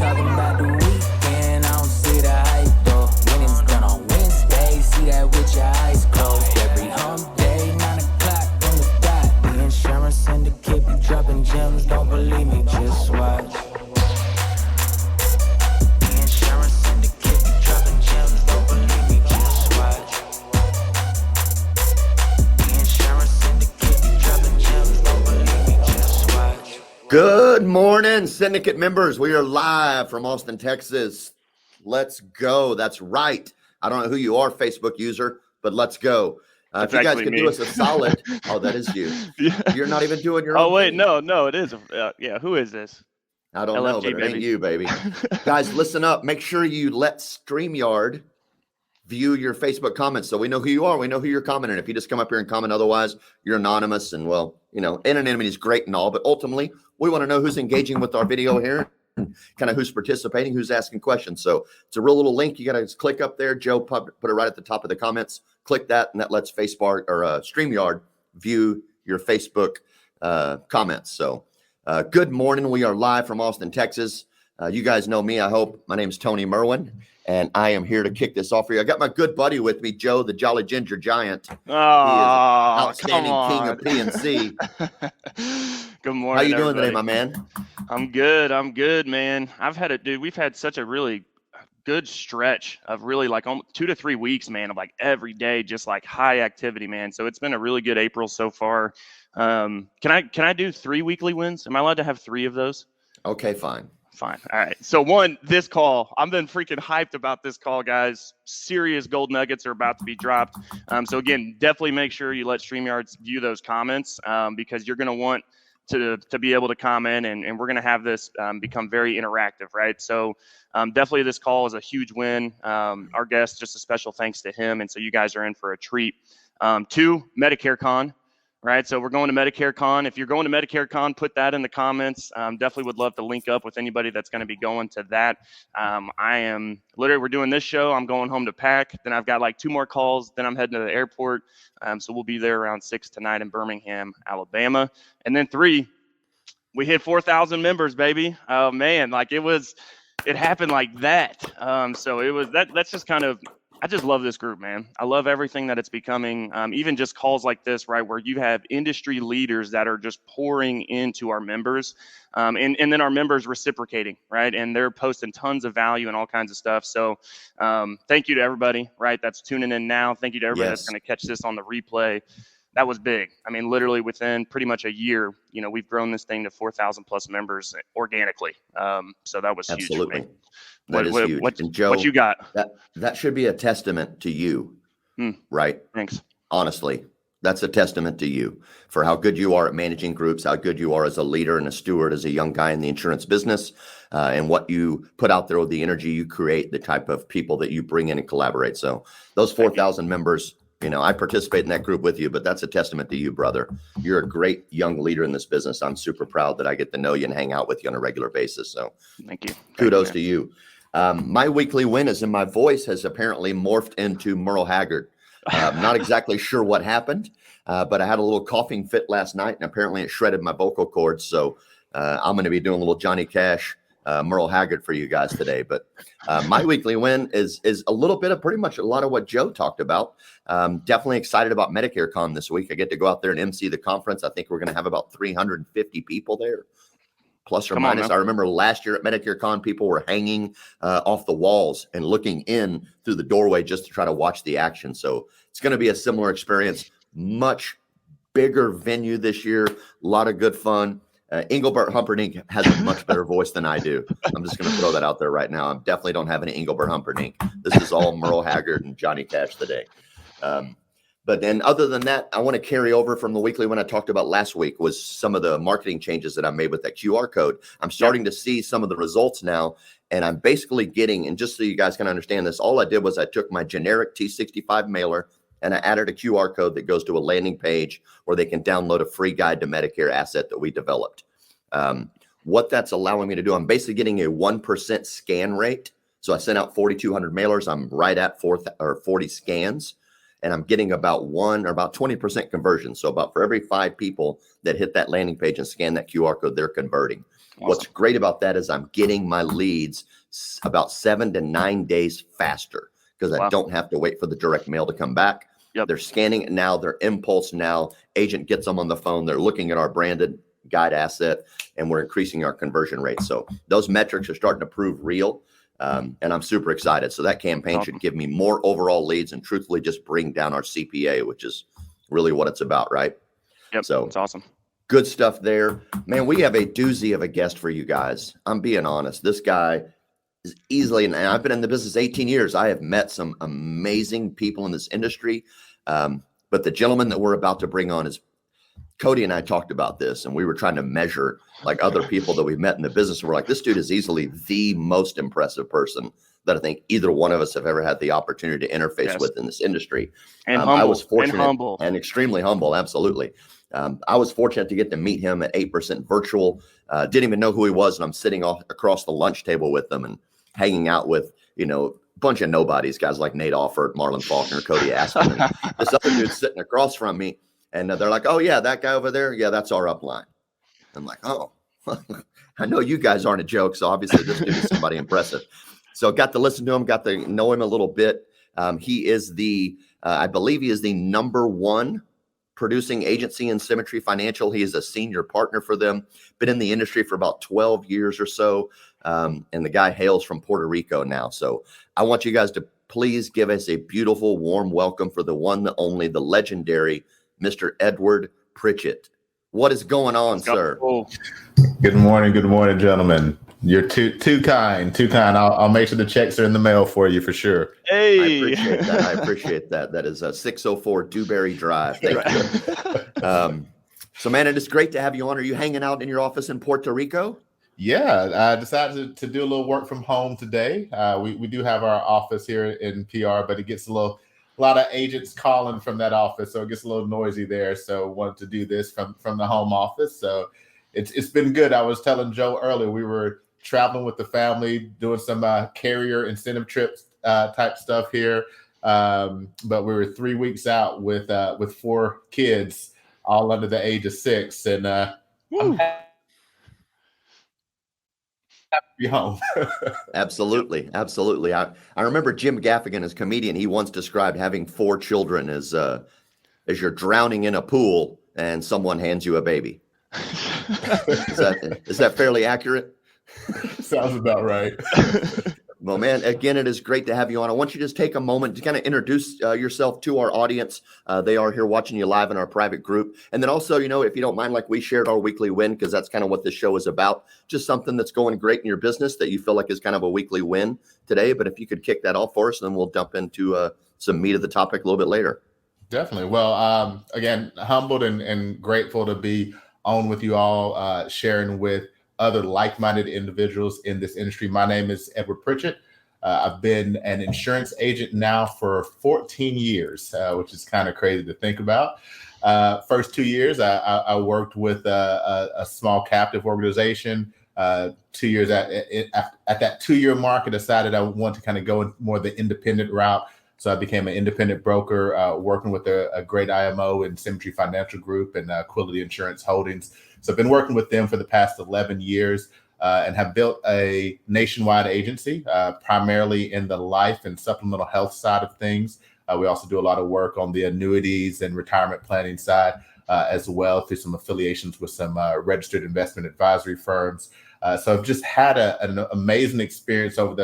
talking about the weekend. I don't see the hype though. Winning's done on Wednesday. See that with your eyes closed. Every hump day, 9 o'clock on the dot. The insurance syndicate be dropping gems. Don't believe me, just watch. The insurance syndicate be dropping gems. Don't believe me, just watch. The insurance syndicate be dropping gems. Don't believe me, just watch. Good morning, Syndicate members. We are live from Austin, Texas. Let's go. That's right. I don't know who you are, Facebook user, but let's go. If you guys could do us a solid. Oh, that is you. Yeah. You're not even doing your own. Oh, wait, thing. no, it is. Yeah, who is this? I don't know, but it ain't you, baby. Guys, listen up. Make sure you let StreamYard view your Facebook comments so we know who you are. We know who you're commenting. If you just come up here and comment otherwise, you're anonymous. And, well, you know, anonymity is great and all, but ultimately, we want to know who's engaging with our video here, and kind of who's participating, who's asking questions. So it's a real little link. You got to click up there. Joe put it right at the top of the comments. Click that, and that lets StreamYard view your Facebook comments. So good morning. We are live from Austin, Texas. You guys know me, I hope. My name is Tony Merwin, and I am here to kick this off for you. I got my good buddy with me, Joe, the Jolly Ginger Giant. Oh, Outstanding king of PNC. Good morning. How you doing everybody. today, my man? I'm good, man. We've had such a really good stretch of really like 2 to 3 weeks, man, of like every day, just like high activity, man. So it's been a really good April so far. Can I do 3 weekly wins? Am I allowed to have 3 of those? Okay, fine. Fine. All right. So this call, I've been freaking hyped about this call, guys. Serious gold nuggets are about to be dropped. So again, definitely make sure you let StreamYard view those comments because you're going to want to be able to comment, and we're going to have this become very interactive, right? So definitely this call is a huge win. Our guest, just a special thanks to him. And so you guys are in for a treat. 2, Medicare Con. Right, so we're going to Medicare Con. If you're going to Medicare Con, put that in the comments. Definitely would love to link up with anybody that's going to be going to that. We're doing this show. I'm going home to pack. Then I've got like 2 more calls. Then I'm heading to the airport. So we'll be there around 6 tonight in Birmingham, Alabama. And then 3, we hit 4,000 members, baby. Oh man, like it happened like that. So it was that's just kind of. I just love this group, man. I love everything that it's becoming. Even just calls like this, right, where you have industry leaders that are just pouring into our members, and then our members reciprocating, right, and they're posting tons of value and all kinds of stuff. So thank you to everybody, right, that's tuning in now. Thank you to everybody that's going to catch this on the replay. That was big. I mean, literally within pretty much a year, we've grown this thing to 4,000 plus members organically. So that was huge for me. That is huge. And Joe, what you got? That should be a testament to you, right? Thanks. Honestly, that's a testament to you for how good you are at managing groups, how good you are as a leader and a steward, as a young guy in the insurance business, and what you put out there with the energy you create, the type of people that you bring in and collaborate. So those 4,000 members, I participate in that group with you, but that's a testament to you, brother. You're a great young leader in this business. I'm super proud that I get to know you and hang out with you on a regular basis. So thank you. Kudos to you. My weekly win is in my voice has apparently morphed into Merle Haggard. Not exactly sure what happened, but I had a little coughing fit last night, and apparently it shredded my vocal cords. So I'm going to be doing a little Johnny Cash, Merle Haggard for you guys today. But my weekly win is a little bit of pretty much a lot of what Joe talked about. Definitely excited about Medicare Con this week. I get to go out there and MC the conference. I think we're going to have about 350 people there. Plus or minus. I remember last year at Medicare Con, people were hanging off the walls and looking in through the doorway just to try to watch the action. So it's going to be a similar experience. Much bigger venue this year. A lot of good fun. Engelbert Humperdinck has a much better voice than I do. I'm just going to throw that out there right now. I definitely don't have any Engelbert Humperdinck. This is all Merle Haggard and Johnny Cash today. But then other than that, I want to carry over from the weekly when I talked about last week was some of the marketing changes that I made with that QR code. I'm starting to see some of the results now, and I'm basically getting, and just so you guys can understand this, all I did was I took my generic T65 mailer and I added a QR code that goes to a landing page where they can download a free guide to Medicare asset that we developed. What that's allowing me to do, I'm basically getting a 1% scan rate. So I sent out 4,200 mailers. I'm right at 40 scans. and I'm getting about 20% conversion. So about for every 5 people that hit that landing page and scan that QR code, they're converting. Awesome. What's great about that is I'm getting my leads about 7 to 9 days faster because I don't have to wait for the direct mail to come back. Yep. They're scanning it now. They're impulse now. Agent gets them on the phone. They're looking at our branded guide asset, and we're increasing our conversion rate. So those metrics are starting to prove real, and I'm super excited. So that campaign should give me more overall leads and truthfully just bring down our CPA, which is really what it's about, right? Yep. So it's awesome. Good stuff there. Man, we have a doozy of a guest for you guys. I'm being honest. This guy is easily, and I've been in the business 18 years. I have met some amazing people in this industry. But the gentleman that we're about to bring on is, Cody and I talked about this, and we were trying to measure like other people that we've met in the business. We're like, this dude is easily the most impressive person that I think either one of us have ever had the opportunity to interface with in this industry. And humble, I was fortunate and humble. And extremely humble. Absolutely. I was fortunate to get to meet him at 8% virtual. Didn't even know who he was. And I'm sitting across the lunch table with him and hanging out with, a bunch of nobodies, guys like Nate Offord, Marlon Faulkner, Cody Aspen. And this other dude's sitting across from me. And they're like, oh, yeah, that guy over there. Yeah, that's our upline. I'm like, oh, I know you guys aren't a joke. So obviously this dude is somebody impressive. So got to listen to him, got to know him a little bit. He is I believe he is the #1 producing agency in Symmetry Financial. He is a senior partner for them, been in the industry for about 12 years or so. And the guy hails from Puerto Rico now. So I want you guys to please give us a beautiful, warm welcome for the one, the only, the legendary Mr. Edward Pritchett. What is going on, sir? Good morning, gentlemen. You're too kind. I'll make sure the checks are in the mail for you for sure. Hey, I appreciate that. That is a 604 Dewberry Drive. Thank you. So, man, it is great to have you on. Are you hanging out in your office in Puerto Rico? Yeah, I decided to do a little work from home today. We do have our office here in PR, but it gets a lot of agents calling from that office, so it gets a little noisy there. So wanted to do this from the home office. So it's been good. I was telling Joe earlier, we were traveling with the family, doing some carrier incentive trips type stuff here. But we were 3 weeks out with 4 kids, all under the age of 6, and I'm happy to be home. Absolutely. I remember Jim Gaffigan, as comedian, he once described having 4 children as you're drowning in a pool and someone hands you a baby. Is that fairly accurate? Sounds about right. Well, man, again, it is great to have you on. I want you to just take a moment to kind of introduce yourself to our audience. They are here watching you live in our private group. And then also, if you don't mind, like we shared our weekly win, because that's kind of what this show is about. Just something that's going great in your business that you feel like is kind of a weekly win today. But if you could kick that off for us, then we'll jump into some meat of the topic a little bit later. Definitely. Well, again, humbled and grateful to be on with you all, sharing with other like-minded individuals in this industry. My name is Edward Pritchett. I've been an insurance agent now for 14 years, which is kind of crazy to think about. First 2 years, I worked with a small captive organization. 2 years at that 2-year mark, I decided I wanted to kind of go more the independent route. So I became an independent broker, working with a great IMO in Symmetry Financial Group and Quality Insurance Holdings. So I've been working with them for the past 11 years and have built a nationwide agency, primarily in the life and supplemental health side of things. We also do a lot of work on the annuities and retirement planning side as well, through some affiliations with some registered investment advisory firms. So I've just had an amazing experience over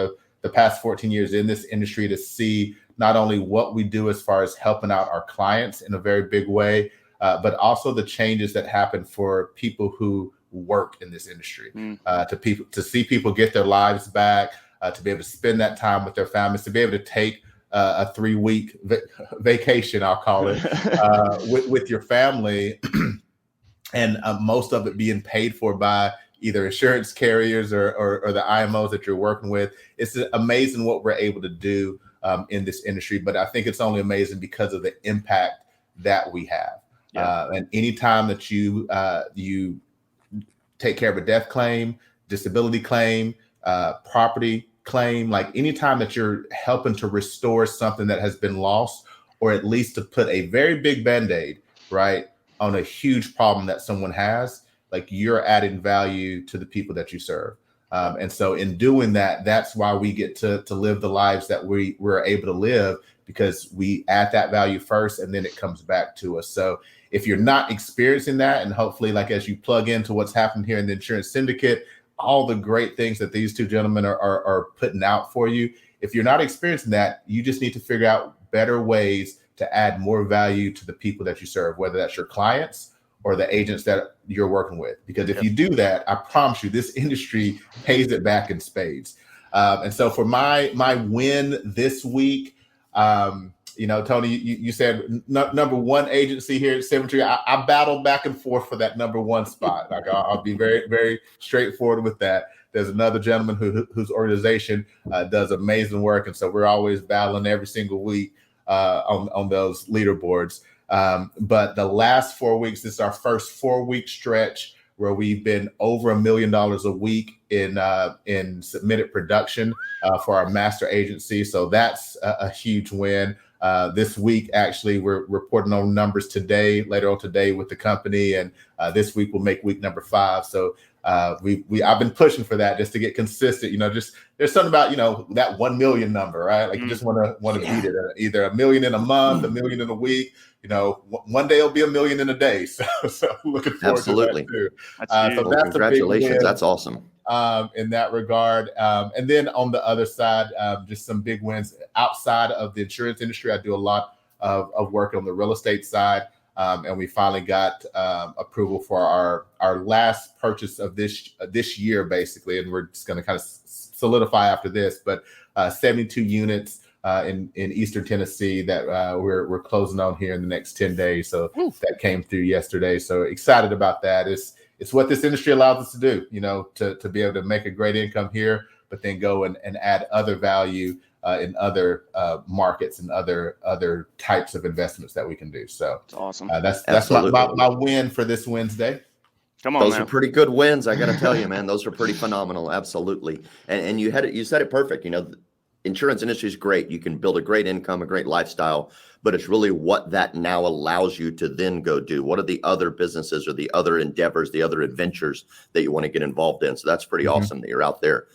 the past 14 years in this industry to see not only what we do as far as helping out our clients in a very big way, but also the changes that happen for people who work in this industry, to see people get their lives back, to be able to spend that time with their families, to be able to take a 3-week vacation, I'll call it, with your family, and most of it being paid for by either insurance carriers or the IMOs that you're working with. It's amazing what we're able to do in this industry, but I think it's only amazing because of the impact that we have. Yeah. And anytime that you take care of a death claim, disability claim, property claim, like anytime that you're helping to restore something that has been lost or at least to put a very big Band-Aid, right, on a huge problem that someone has, like you're adding value to the people that you serve. And so in doing that, that's why we get to live the lives that we're able to live, because we add that value first and then it comes back to us. So if you're not experiencing that, and hopefully like as you plug into what's happened here in the insurance syndicate, all the great things that these two gentlemen are putting out for you, if you're not experiencing that, you just need to figure out better ways to add more value to the people that you serve, whether that's your clients or the agents that you're working with. Because if you do that, I promise you, this industry pays it back in spades. And so for my win this week, Tony, you said number one agency here at Symmetry. I battled back and forth for that number one spot. Like I'll be very, very straightforward with that. There's another gentleman whose organization does amazing work, and so we're always battling every single week on those leaderboards. But the last 4 weeks, this is our first 4-week stretch where we've been over $1 million a week in submitted production for our master agency. So that's a huge win. This week, actually, we're reporting on numbers later on today with the company, and this week will make week number 5. So I've been pushing for that just to get consistent. Just there's something about that 1 million number, right? Like you just want to beat it. Either $1 million in a month, $1 million in a week. One day it'll be $1 million in a day. So looking forward to that too. So that's congratulations. That's awesome. In that regard. And then on the other side, just some big wins outside of the insurance industry. I do a lot of work on the real estate side. And we finally got approval for our last purchase of this year, basically. And we're just going to kind of solidify after this, but 72 units in Eastern Tennessee that we're closing on here in the next 10 days. So that came through yesterday. So excited about that. It's what this industry allows us to do, to be able to make a great income here, but then go and add other value in other markets and other types of investments that we can do. So it's awesome. That's my win for this Wednesday. Come on, those man. are pretty good wins. I got to tell you, man, those are pretty phenomenal. Absolutely. And you said it perfect. Insurance industry is great. You can build a great income, a great lifestyle, but it's really what that now allows you to then go do. What are the other businesses or the other endeavors, the other adventures that you want to get involved in? So that's pretty awesome that you're out there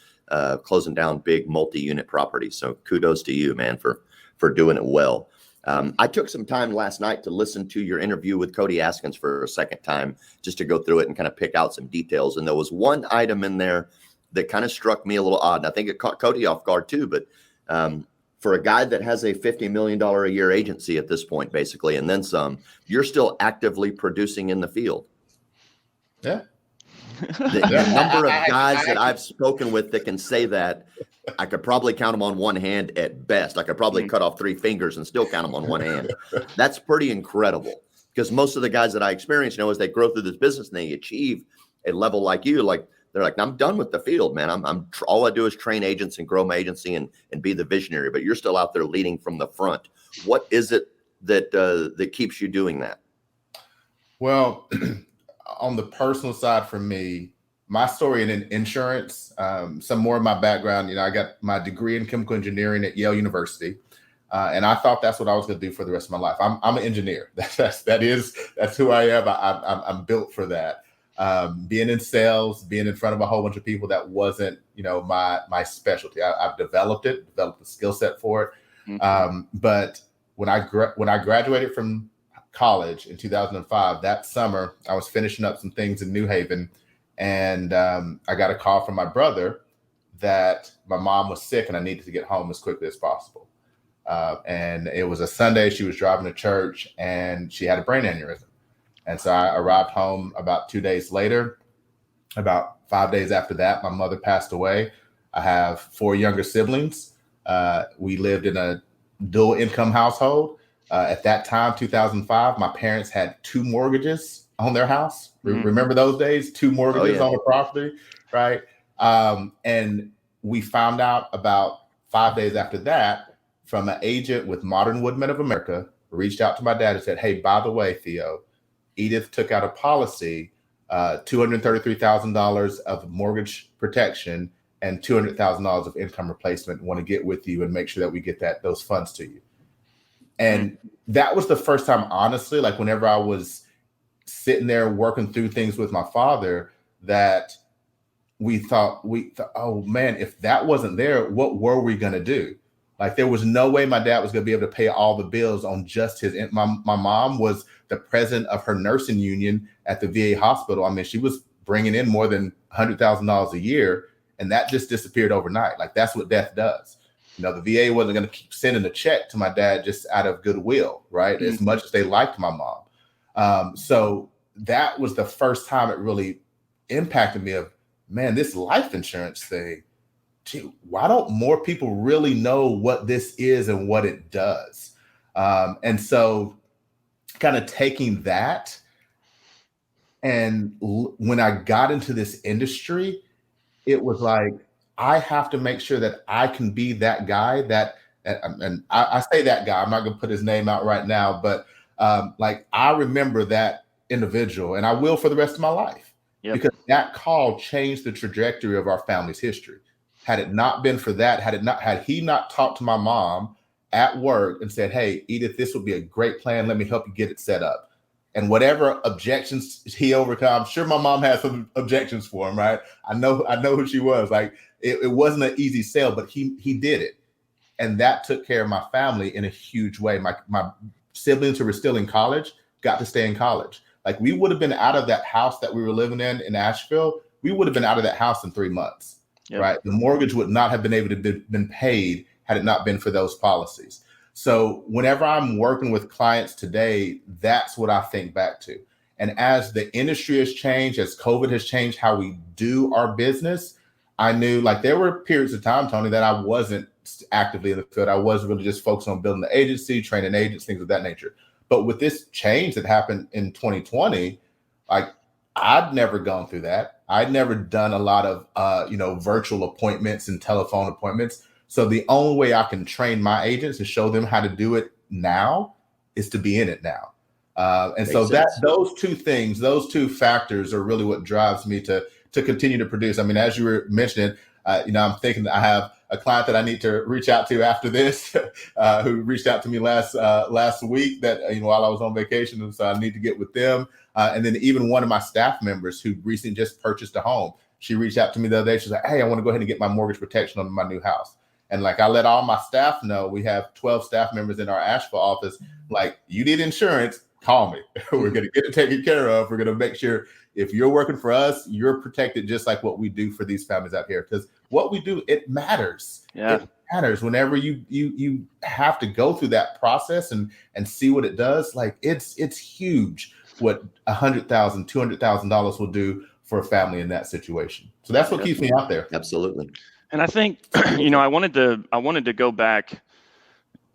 closing down big multi-unit properties. So kudos to you, man, for doing it well. I took some time last night to listen to your interview with Cody Askins for a second time, just to go through it and kind of pick out some details. And there was one item in there that kind of struck me a little odd. And I think it caught Cody off guard too, but for a guy that has a $50 million a year agency at this point, basically, and then some, you're still actively producing in the field. Yeah. The number of guys that I've spoken with that can say that, I could probably count them on one hand at best. I could probably cut off 3 fingers and still count them on one hand. That's pretty incredible, because most of the guys that I experience, as they grow through this business and they achieve a level like you, they're like, I'm done with the field, man. I'm all I do is train agents and grow my agency and be the visionary. But you're still out there leading from the front. What is it that keeps you doing that? Well, on the personal side for me, my story in insurance, some more of my background, I got my degree in chemical engineering at Yale University. And I thought that's what I was going to do for the rest of my life. I'm an engineer. That's who I am. I'm built for that. Being in sales, being in front of a whole bunch of people, that wasn't, my specialty. I've developed the skill set for it. But when I graduated from college in 2005, that summer, I was finishing up some things in New Haven, and I got a call from my brother that my mom was sick and I needed to get home as quickly as possible. And it was a Sunday. She was driving to church and she had a brain aneurysm. And so I arrived home about 2 days later. About 5 days after that, my mother passed away. I have 4 younger siblings. We lived in a dual income household. At that time, 2005, my parents had 2 mortgages on their house. Remember those days? 2 mortgages on the property, right? And we found out about 5 days after that from an agent with Modern Woodmen of America, reached out to my dad and said, hey, by the way, Theo, Edith took out a policy, $233,000 of mortgage protection and $200,000 of income replacement. Want to get with you and make sure that we get those funds to you. And that was the first time, honestly, like whenever I was sitting there working through things with my father, that we thought, oh man, if that wasn't there, what were we going to do? Like there was no way my dad was going to be able to pay all the bills on just his. My mom was the president of her nursing union at the VA hospital. I mean, she was bringing in more than $100,000 a year, and that just disappeared overnight. Like that's what death does. You know, the VA wasn't going to keep sending a check to my dad just out of goodwill, right? As much as they liked my mom. So that was the first time it really impacted me of, man, this life insurance thing, gee, why don't more people really know what this is and what it does? And so kind of taking that, and when I got into this industry, it was like, I have to make sure that I can be that guy and I say that guy, I'm not going to put his name out right now, but like I remember that individual, and I will for the rest of my life, because that call changed the trajectory of our family's history. Had it not been for that, had he not talked to my mom at work and said, hey, Edith, this would be a great plan. Let me help you get it set up. And whatever objections he overcome, I'm sure my mom had some objections for him, right? I know who she was. Like it wasn't an easy sale, but he did it. And that took care of my family in a huge way. My siblings who were still in college got to stay in college. Like we would have been out of that house that we were living in Asheville. We would have been out of that house in 3 months, right? The mortgage would not have been able to been paid had it not been for those policies. So whenever I'm working with clients today, that's what I think back to. And as the industry has changed, as COVID has changed how we do our business, I knew like there were periods of time, Tony, that I wasn't actively in the field. I was really just focused on building the agency, training agents, things of that nature. But with this change that happened in 2020, like I'd never gone through that. I'd never done a lot of, virtual appointments and telephone appointments. So the only way I can train my agents and show them how to do it now is to be in it now. And so those two things, those two factors are really what drives me to continue to produce. I mean, as you were mentioning, I'm thinking that I have a client that I need to reach out to after this, who reached out to me last week that, while I was on vacation. And so I need to get with them. And then even one of my staff members who recently just purchased a home, she reached out to me the other day. She's like, hey, I want to go ahead and get my mortgage protection on my new house. And like, I let all my staff know, we have 12 staff members in our Asheville office. Like, you need insurance, call me. We're going to get it taken care of. We're going to make sure if you're working for us, you're protected just like what we do for these families out here. Because what we do, it matters. Yeah. It matters whenever you have to go through that process and see what it does. Like it's huge what $100,000, $200,000 will do for a family in that situation. So that's what keeps me out there. Absolutely. And I think, I wanted to go back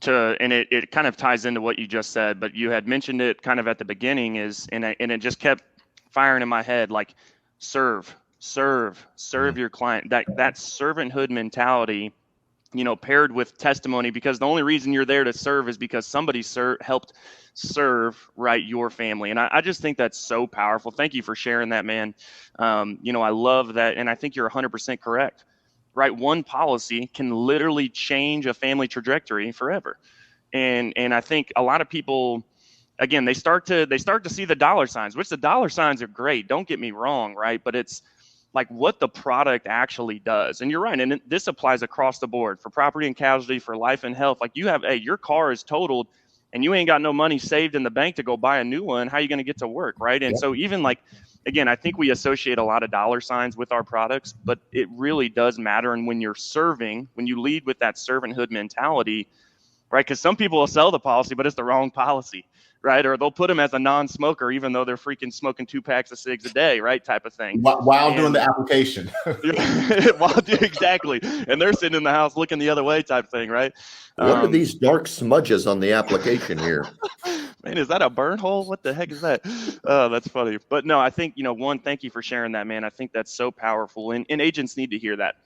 to, and it kind of ties into what you just said, but you had mentioned it kind of at the beginning and it just kept firing in my head, like serve your client, that servanthood mentality, paired with testimony, because the only reason you're there to serve is because somebody helped serve your family. And I just think that's so powerful. Thank you for sharing that, man. I love that. And I think you're 100% correct. Right, one policy can literally change a family trajectory forever, and I think a lot of people, again, they start to see the dollar signs, which the dollar signs are great. Don't get me wrong, right? But it's like what the product actually does, and you're right, and this applies across the board for property and casualty, for life and health. Like your car is totaled, and you ain't got no money saved in the bank to go buy a new one. How are you going to get to work, right? And so even like, again, I think we associate a lot of dollar signs with our products, but it really does matter. And when you're serving, when you lead with that servanthood mentality, right? Because some people will sell the policy, but it's the wrong policy, right? Or they'll put them as a non-smoker, even though they're freaking smoking 2 packs of cigs a day, right? Type of thing. While doing the application. Exactly. And they're sitting in the house looking the other way type thing, right? What are these dark smudges on the application here? Man, is that a burn hole? What the heck is that? Oh, that's funny. But no, I think, one, thank you for sharing that, man. I think that's so powerful. And agents need to hear that.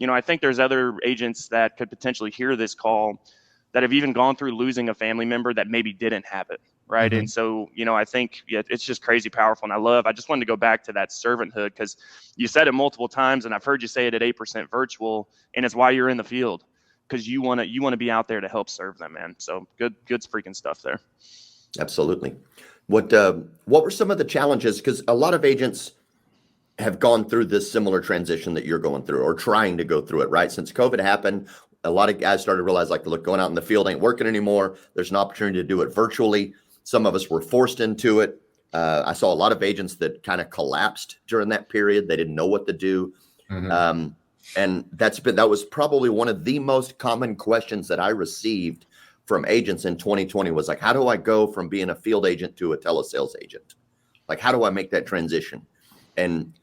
I think there's other agents that could potentially hear this call that have even gone through losing a family member that maybe didn't have it. Right. Mm-hmm. And so, I think it's just crazy powerful. And I just wanted to go back to that servanthood, because you said it multiple times, and I've heard you say it at 8% virtual, and it's why you're in the field. because you want to be out there to help serve them, man. So good freaking stuff there. Absolutely. What were some of the challenges? Because a lot of agents have gone through this similar transition that you're going through, or trying to go through it, right? Since COVID happened, a lot of guys started to realize, like, look, going out in the field ain't working anymore. There's an opportunity to do it virtually. Some of us were forced into it. I saw a lot of agents that kind of collapsed during that period. They didn't know what to do. Mm-hmm. And that was probably one of the most common questions that I received from agents in 2020 was like, how do I go from being a field agent to a telesales agent? Like, how do I make that transition? And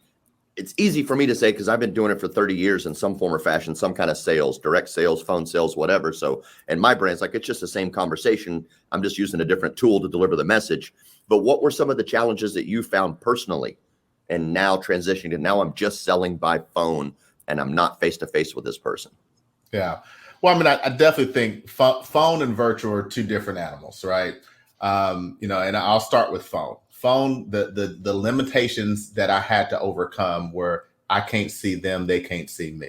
it's easy for me to say, because I've been doing it for 30 years in some form or fashion, some kind of sales, direct sales, phone sales, whatever. So, and my brand's like, it's just the same conversation. I'm just using a different tool to deliver the message. But what were some of the challenges that you found personally, and now transitioning to now I'm just selling by phone and I'm not face-to-face with this person? Yeah. Well, I mean, I definitely think phone and virtual are two different animals, right? And I'll start with phone. Phone, the limitations that I had to overcome were I can't see them, they can't see me.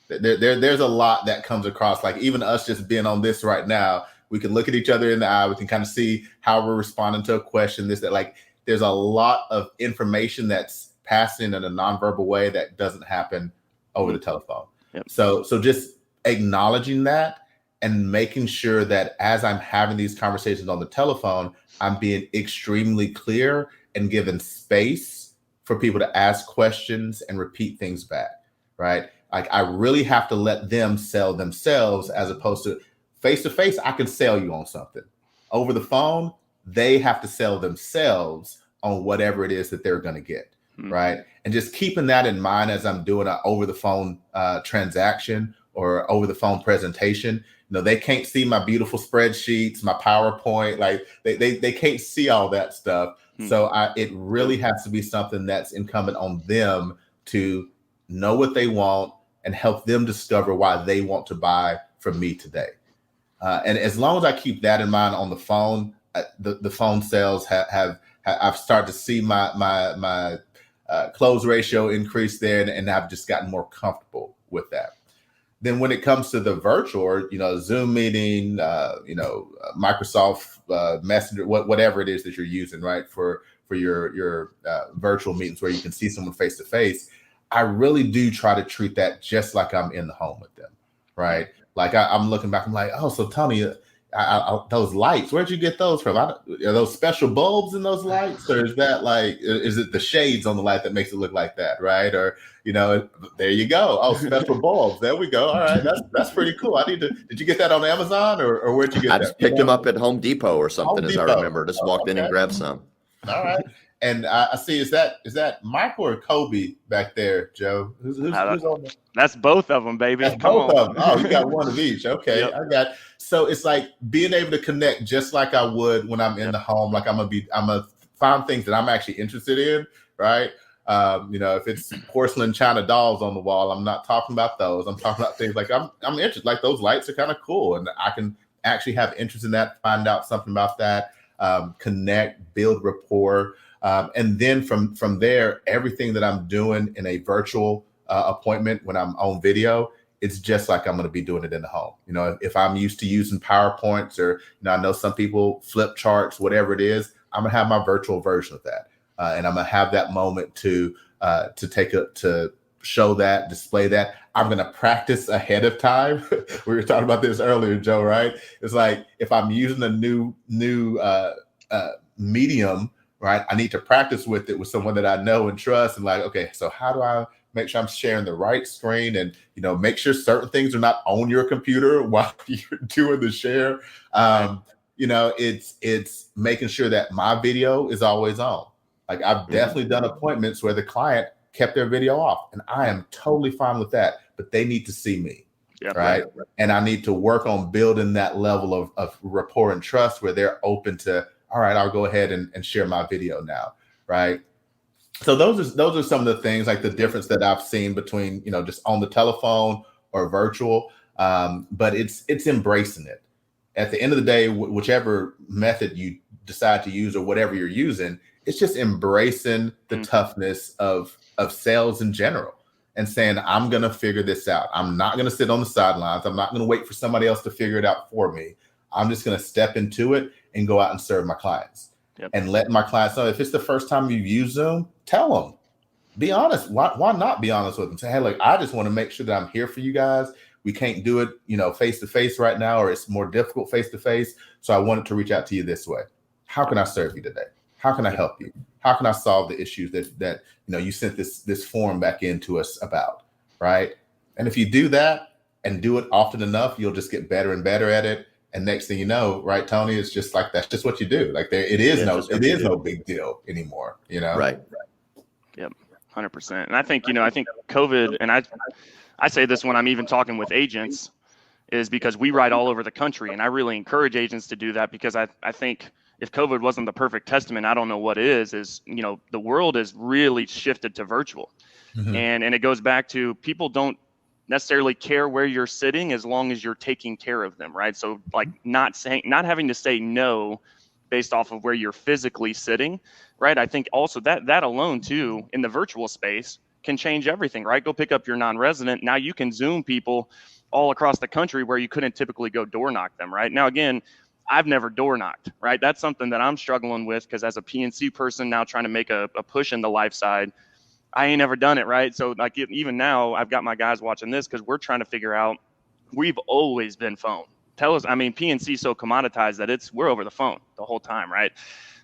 There's a lot that comes across, like even us just being on this right now, we can look at each other in the eye, we can kind of see how we're responding to a question, that there's a lot of information that's passing in a nonverbal way that doesn't happen over the telephone. Yep. So just acknowledging that and making sure that as I'm having these conversations on the telephone, I'm being extremely clear and given space for people to ask questions and repeat things back, right? Like, I really have to let them sell themselves, as opposed to face-to-face, I can sell you on something. Over the phone, they have to sell themselves on whatever it is that they're going to get, right? And just keeping that in mind as I'm doing an over-the-phone transaction or over-the-phone presentation. They can't see my beautiful spreadsheets, my PowerPoint, like they can't see all that stuff. So it really has to be something that's incumbent on them to know what they want and help them discover why they want to buy from me today. And as long as I keep that in mind on the phone, the phone sales I've started to see my close ratio increase there, and I've just gotten more comfortable with that. Then when it comes to the virtual, Zoom meeting, Microsoft Messenger, whatever it is that you're using, right, for your virtual meetings where you can see someone face to face, I really do try to treat that just like I'm in the home with them, right? Like I'm looking back, I'm like, oh, so Tony, those lights, where'd you get those from? Are those special bulbs in those lights, or is it the shades on the light that makes it look like that, right? Or there you go. Oh, special bulbs. There we go. All right, that's pretty cool. Did you get that on Amazon, or where'd you get that? I just picked them up at Home Depot or something, I remember. Just walked in and grabbed some. All right. And I see, is that Michael or Kobe back there, Joe? Who's on there? That's both of them, baby. That's both of them. Oh, you got one of each. Okay, yep. I got. So it's like being able to connect just like I would when I'm in the home. Like I'm gonna find things that I'm actually interested in, right? If it's porcelain china dolls on the wall, I'm not talking about those. I'm talking about things like I'm interested. Like those lights are kind of cool, and I can actually have interest in that. Find out something about that. Connect, build rapport. And then from there, everything that I'm doing in a virtual appointment when I'm on video, it's just like I'm going to be doing it in the home. If I'm used to using PowerPoints, or I know some people flip charts, whatever it is, I'm going to have my virtual version of that, and I'm going to have that moment to show that, display that. I'm going to practice ahead of time. We were talking about this earlier, Joe. Right? It's like if I'm using a new medium. Right. I need to practice with it with someone that I know and trust, and like, okay, so how do I make sure I'm sharing the right screen, and, make sure certain things are not on your computer while you're doing the share. It's making sure that my video is always on. Like I've definitely done appointments where the client kept their video off, and I am totally fine with that, but they need to see me. Yeah, right. And I need to work on building that level of rapport and trust where they're open to, all right, I'll go ahead and share my video now, right? So those are some of the things, like the difference that I've seen between, just on the telephone or virtual, but it's embracing it. At the end of the day, whichever method you decide to use or whatever you're using, it's just embracing the toughness of sales in general. and saying, I'm going to figure this out. I'm not going to sit on the sidelines. I'm not going to wait for somebody else to figure it out for me. I'm just going to step into it and go out and serve my clients. Yep. And let my clients know, if it's the first time you've used Zoom, tell them. Be honest. Why not be honest with them? Say, hey, look, I just want to make sure that I'm here for you guys. We can't do it, face to face right now, or it's more difficult face to face. So I wanted to reach out to you this way. How can I serve you today? How can I help you? How can I solve the issues that you sent this form back in to us about, right? And if you do that and do it often enough, you'll just get better and better at it. And next thing you know, right, Tony, it's just like that's just what you do. Like it is no big deal anymore, Right. Yep, 100%. And I think COVID, and I say this when I'm even talking with agents, is because we ride all over the country, and I really encourage agents to do that, because I think if COVID wasn't the perfect testament, I don't know what is the world has really shifted to virtual. Mm-hmm. And it goes back to, people don't necessarily care where you're sitting as long as you're taking care of them, right? So like not having to say no based off of where you're physically sitting, right? I think also that alone too, in the virtual space, can change everything, right? Go pick up your non-resident. Now you can Zoom people all across the country where you couldn't typically go door knock them, right? Now, again, I've never door knocked, right? That's something that I'm struggling with, because as a PNC person now trying to make a push in the life side, I ain't never done it, right? So like even now, I've got my guys watching this because we're trying to figure out, we've always been phone. PNC is so commoditized that we're over the phone the whole time, right?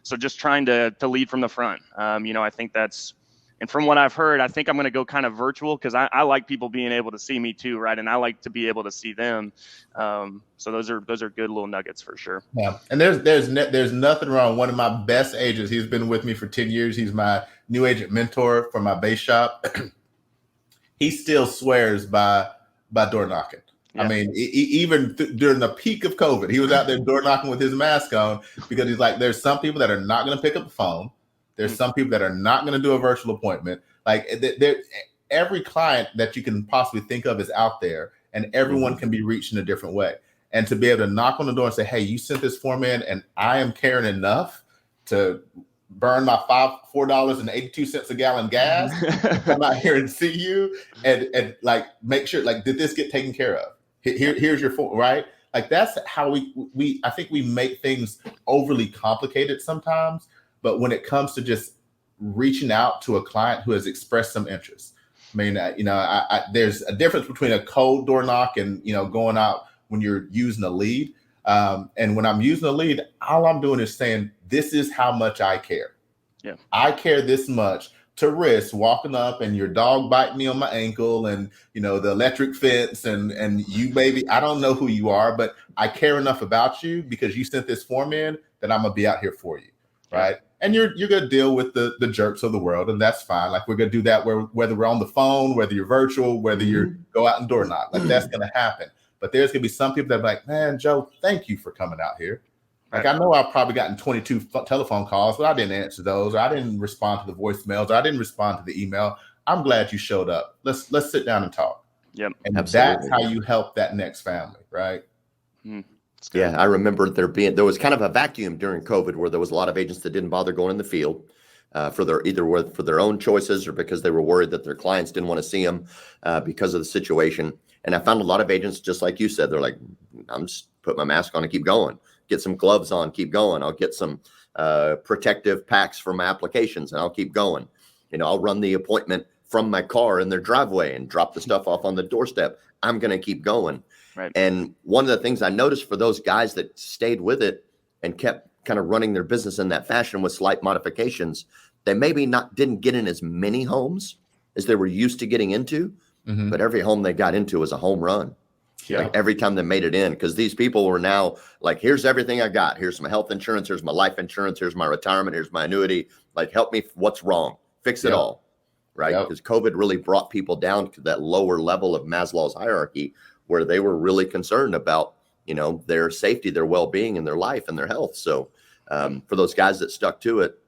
So just trying to lead from the front. I think that's, and from what I've heard, I think I'm going to go kind of virtual, because I like people being able to see me too, right? And I like to be able to see them. So those are good little nuggets for sure. Yeah, and there's nothing wrong. One of my best agents, he's been with me for 10 years. He's my new agent mentor for my base shop. He still swears by door knocking. Yeah. I mean, even during the peak of COVID, he was out there door knocking with his mask on, because he's like, there's some people that are not going to pick up the phone. There's some people that are not going to do a virtual appointment. Like every client that you can possibly think of is out there, and everyone can be reached in a different way. And to be able to knock on the door and say, hey, you sent this form in, and I am caring enough to burn my $4.82 a gallon gas, come out here and see you and like make sure, like, did this get taken care of? Here's your form, right? Like that's how I think we make things overly complicated sometimes. But when it comes to just reaching out to a client who has expressed some interest, I mean, there's a difference between a cold door knock and, going out when you're using a lead. And when I'm using a lead, all I'm doing is saying, this is how much I care. Yeah, I care this much to risk walking up and your dog biting me on my ankle and, the electric fence and you, baby, I don't know who you are, but I care enough about you because you sent this form in that I'm going to be out here for you. Right. And you're going to deal with the jerks of the world, and that's fine. Like we're going to do that whether we're on the phone, whether you're virtual, whether you go out and door knock, like that's going to happen. But there's going to be some people that are like, man, Joe, thank you for coming out here. Like I know I've probably gotten 22 telephone calls, but I didn't answer those, or I didn't respond to the voicemails, or I didn't respond to the email. I'm glad you showed up. Let's sit down and talk. Yep. And Absolutely. That's how you help that next family, right? Yeah, I remember there was kind of a vacuum during COVID where there was a lot of agents that didn't bother going in the field for their own choices or because they were worried that their clients didn't want to see them because of the situation. And I found a lot of agents, just like you said, they're like, I'm just put my mask on and keep going. Get some gloves on, keep going. I'll get some protective packs for my applications and I'll keep going. I'll run the appointment from my car in their driveway and drop the stuff off on the doorstep. I'm going to keep going. Right. And one of the things I noticed for those guys that stayed with it and kept kind of running their business in that fashion with slight modifications, they maybe didn't get in as many homes as they were used to getting into, but every home they got into was a home run. Yeah. Like every time they made it in, because these people were now like, here's everything I got. Here's my health insurance. Here's my life insurance. Here's my retirement. Here's my annuity. Like, help me. What's wrong? Fix it all. Right. Because COVID really brought people down to that lower level of Maslow's hierarchy, where they were really concerned about, their safety, their well-being, and their life and their health. So for those guys that stuck to it,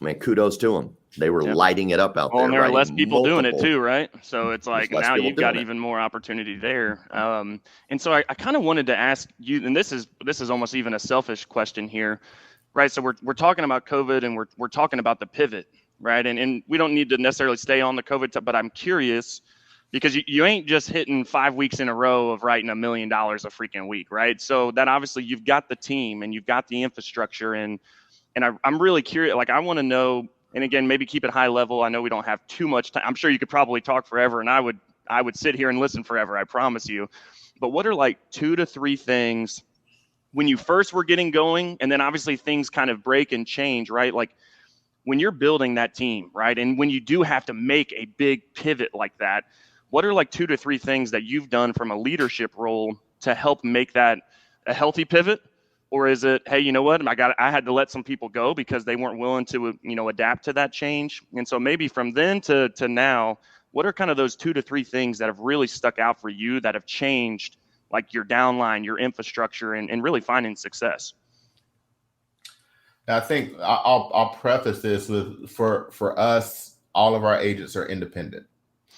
I mean, kudos to them. They were lighting it up out there. And there are less people doing it too, right? So it's like now you've got even more opportunity there. And so I kind of wanted to ask you, and this is almost even a selfish question here, right? So we're talking about COVID and we're talking about the pivot, right? And we don't need to necessarily stay on the COVID, but I'm curious, Because you ain't just hitting 5 weeks in a row of writing $1 million a freaking week, right? So that obviously you've got the team and you've got the infrastructure, and I'm really curious. Like, I want to know, and again, maybe keep it high level. I know we don't have too much time. I'm sure you could probably talk forever, and I would sit here and listen forever, I promise you. But what are like 2 to 3 things when you first were getting going, and then obviously things kind of break and change, right? Like when you're building that team, right? And when you do have to make a big pivot like that, what are like 2 to 3 things that you've done from a leadership role to help make that a healthy pivot? Or is it, hey, you know what? I had to let some people go because they weren't willing to, adapt to that change. And so maybe from then to now, what are kind of those 2 to 3 things that have really stuck out for you that have changed like your downline, your infrastructure, and really finding success? I think I'll preface this with, for us, all of our agents are independent,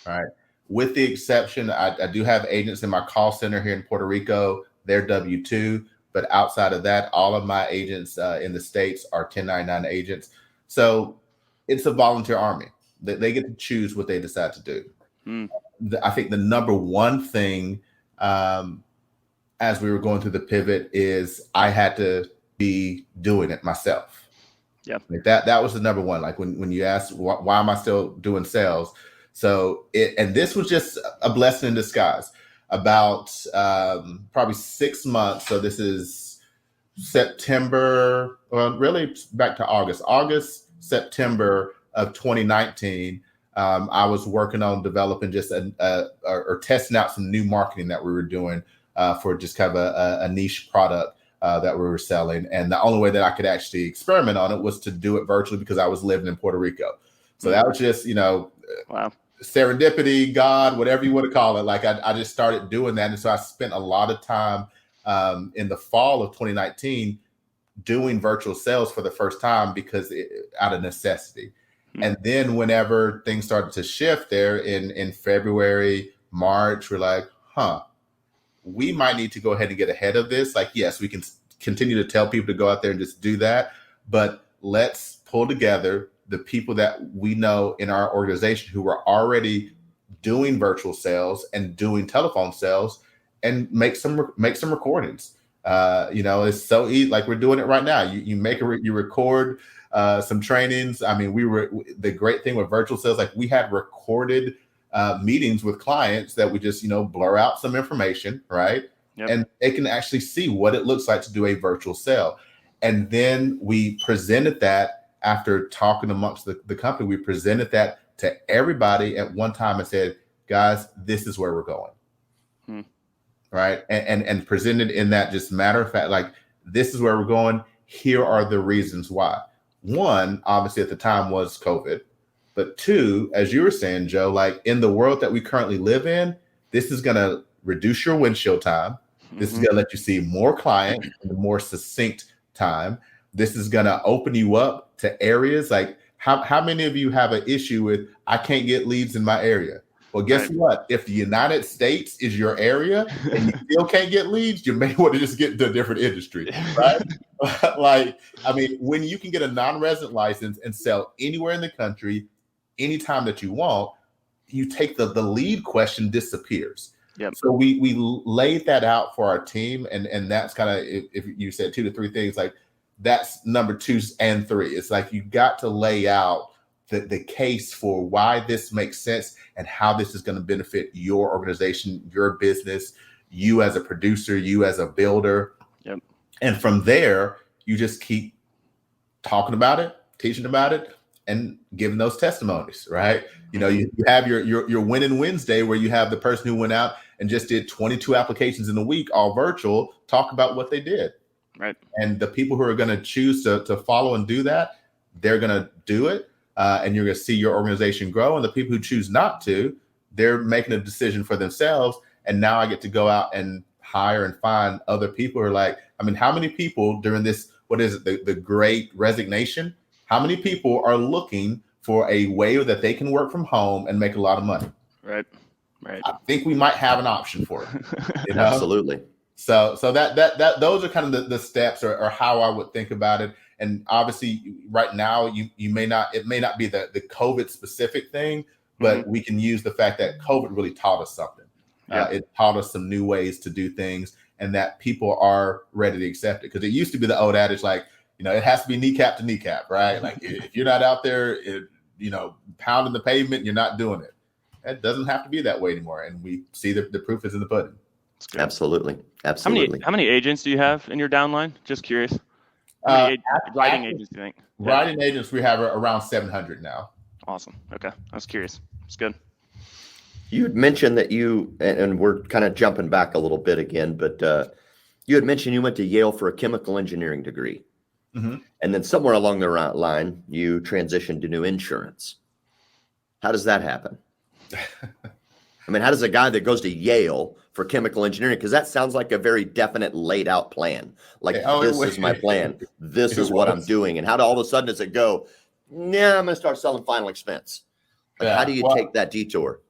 right? With the exception, I do have agents in my call center here in Puerto Rico. They're W-2, but outside of that, all of my agents in the States are 1099 agents. So it's a volunteer army. They get to choose what they decide to do. I think the number one thing as we were going through the pivot is I had to be doing it myself. Yeah, like that was the number one. Like when you asked why am I still doing sales? So and this was just a blessing in disguise. About probably 6 months. So this is September, well, really back to August, September of 2019. I was working on developing just or testing out some new marketing that we were doing for just kind of a niche product that we were selling. And the only way that I could actually experiment on it was to do it virtually because I was living in Puerto Rico. So that was just, wow. Serendipity, God, whatever you want to call it. Like I just started doing that. And so I spent a lot of time in the fall of 2019 doing virtual sales for the first time because out of necessity. And then whenever things started to shift there in February, March, we're like, we might need to go ahead and get ahead of this. Like, yes, we can continue to tell people to go out there and just do that, but let's pull together the people that we know in our organization who are already doing virtual sales and doing telephone sales and make some recordings. It's so easy. Like we're doing it right now. You record some trainings. I mean, the great thing with virtual sales, like we had recorded meetings with clients that we just, blur out some information, right? Yep. And they can actually see what it looks like to do a virtual sale. And then we presented that after talking amongst the company, we presented that to everybody at one time and said, guys, this is where we're going. Right. And presented in that just matter of fact, like, this is where we're going. Here are the reasons why. One, obviously at the time was COVID. But two, as you were saying, Joe, like in the world that we currently live in, this is going to reduce your windshield time. This is going to let you see more clients in a more succinct time. This is going to open you up to areas like how many of you have an issue with, I can't get leads in my area? Well, guess what? If the United States is your area and you still can't get leads, you may want to just get into a different industry, right? Like, I mean, when you can get a non-resident license and sell anywhere in the country, anytime that you want, you take the lead question disappears. Yep. So we laid that out for our team. And that's kind of, if you said 2 to 3 things, like that's number 2 and 3. It's like, you got to lay out the case for why this makes sense and how this is going to benefit your organization, your business, you as a producer, you as a builder. Yep. And from there, you just keep talking about it, teaching about it, and giving those testimonies, right? You have your winning Wednesday where you have the person who went out and just did 22 applications in a week, all virtual, talk about what they did. Right. And the people who are going to choose to follow and do that, they're going to do it. And you're going to see your organization grow. And the people who choose not to, they're making a decision for themselves. And now I get to go out and hire and find other people who are like, I mean, how many people during this, what is it, the great resignation? How many people are looking for a way that they can work from home and make a lot of money? Right. I think we might have an option for it. Absolutely. So that those are kind of the steps or how I would think about it. And obviously right now it may not be the COVID specific thing, but we can use the fact that COVID really taught us something. It taught us some new ways to do things, and that people are ready to accept it. Because it used to be the old adage, like, it has to be kneecap to kneecap, right? Like if you're not out there, pounding the pavement, you're not doing it. It doesn't have to be that way anymore. And we see the proof is in the pudding. Absolutely. How many agents do you have in your downline? Just curious. How many writing agents do you think? Writing agents, we have around 700 now. Awesome. Okay. I was curious. It's good. You had mentioned that and we're kind of jumping back a little bit again, but you had mentioned you went to Yale for a chemical engineering degree. Mm-hmm. And then somewhere along the line, you transitioned to new insurance. How does that happen? I mean, how does a guy that goes to Yale for chemical engineering, because that sounds like a very definite laid out plan. Like, this is my plan. This is what I'm doing. And how all of a sudden does it go, I'm going to start selling final expense? Like, how do you take that detour?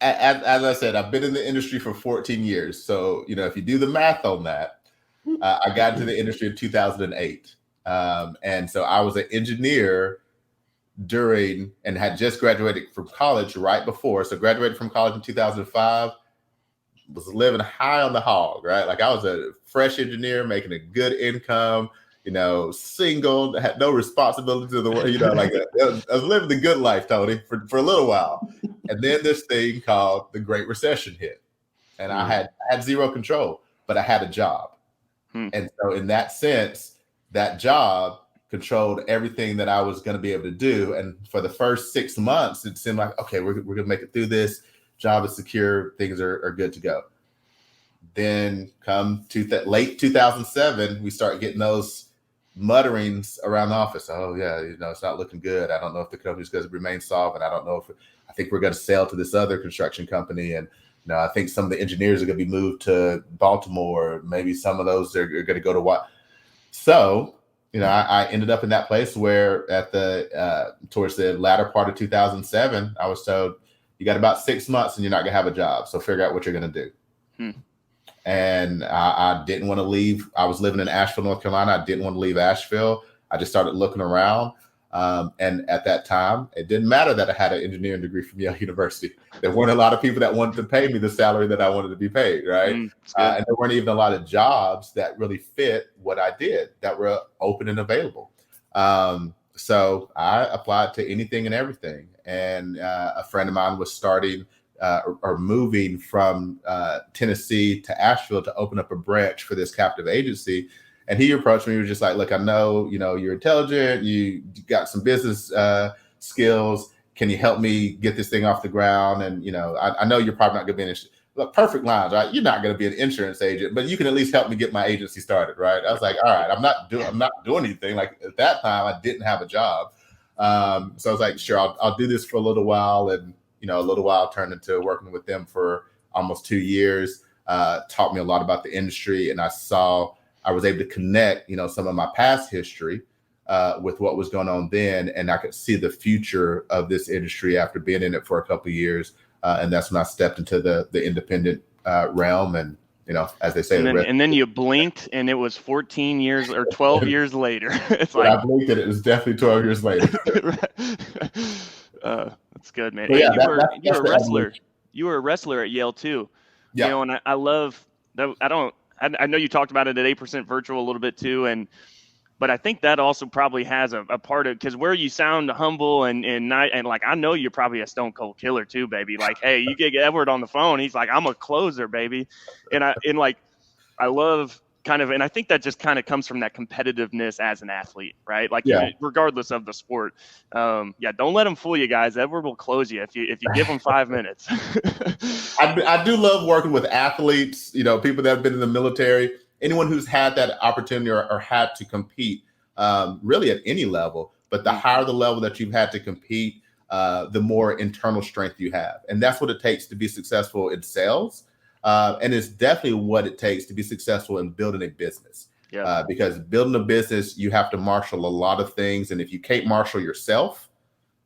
As I said, I've been in the industry for 14 years. So, if you do the math on that, I got into the industry in 2008. And so I was an engineer during and had just graduated from college right before. So graduated from college in 2005, was living high on the hog, right? Like I was a fresh engineer making a good income, single, had no responsibility to the world, I was living the good life, Tony, for a little while. And then this thing called the Great Recession hit. And I had zero control, but I had a job. And so in that sense, that job controlled everything that I was going to be able to do. And for the first 6 months, it seemed like, okay, we're going to make it through this. Job is secure. Things are good to go. Then come late 2007, we start getting those mutterings around the office. Oh, yeah, it's not looking good. I don't know if the company's going to remain solvent. I think we're going to sell to this other construction company. And I think some of the engineers are going to be moved to Baltimore. Maybe some of those are going to go to what? So, I ended up in that place where towards the latter part of 2007, I was told, you got about 6 months and you're not going to have a job. So figure out what you're going to do. And I didn't want to leave. I was living in Asheville, North Carolina. I didn't want to leave Asheville. I just started looking around. And at that time, it didn't matter that I had an engineering degree from Yale University. There weren't a lot of people that wanted to pay me the salary that I wanted to be paid, right? And there weren't even a lot of jobs that really fit what I did that were open and available. So I applied to anything and everything. And a friend of mine was starting or moving from Tennessee to Asheville to open up a branch for this captive agency. And he approached me. He was just like, look, I know, you're intelligent. You got some business skills. Can you help me get this thing off the ground? And, I know you're probably not going to be look, perfect lines, right? You're not going to be an insurance agent, but you can at least help me get my agency started, right? I was like, all right, I'm not doing anything. Like at that time, I didn't have a job. So I was like, sure, I'll do this for a little while. And, a little while turned into working with them for almost 2 years, taught me a lot about the industry. And I was able to connect, some of my past history with what was going on then. And I could see the future of this industry after being in it for a couple of years. And that's when I stepped into the independent realm. And, as they say, and then you blinked and it was 14 years or 12 years later. It's like I blinked and it was definitely 12 years later. That's good, man. Yeah, you were a wrestler. You were a wrestler at Yale too. Yeah. And I love that. I know you talked about it at 8% virtual a little bit too, but I think that also probably has a part of, because where you sound humble and like, I know you're probably a stone cold killer too, baby. Like, hey, you get Edward on the phone, he's like, I'm a closer, baby. And I love kind of, and I think that just kind of comes from that competitiveness as an athlete, right? Like, regardless of the sport. Don't let him fool you guys. Edward will close you if you give him 5 minutes. I do love working with athletes, people that have been in the military, anyone who's had that opportunity or had to compete really at any level. But the higher the level that you've had to compete, the more internal strength you have. And that's what it takes to be successful in sales. And it's definitely what it takes to be successful in building a business. Because building a business, you have to marshal a lot of things. And if you can't marshal yourself,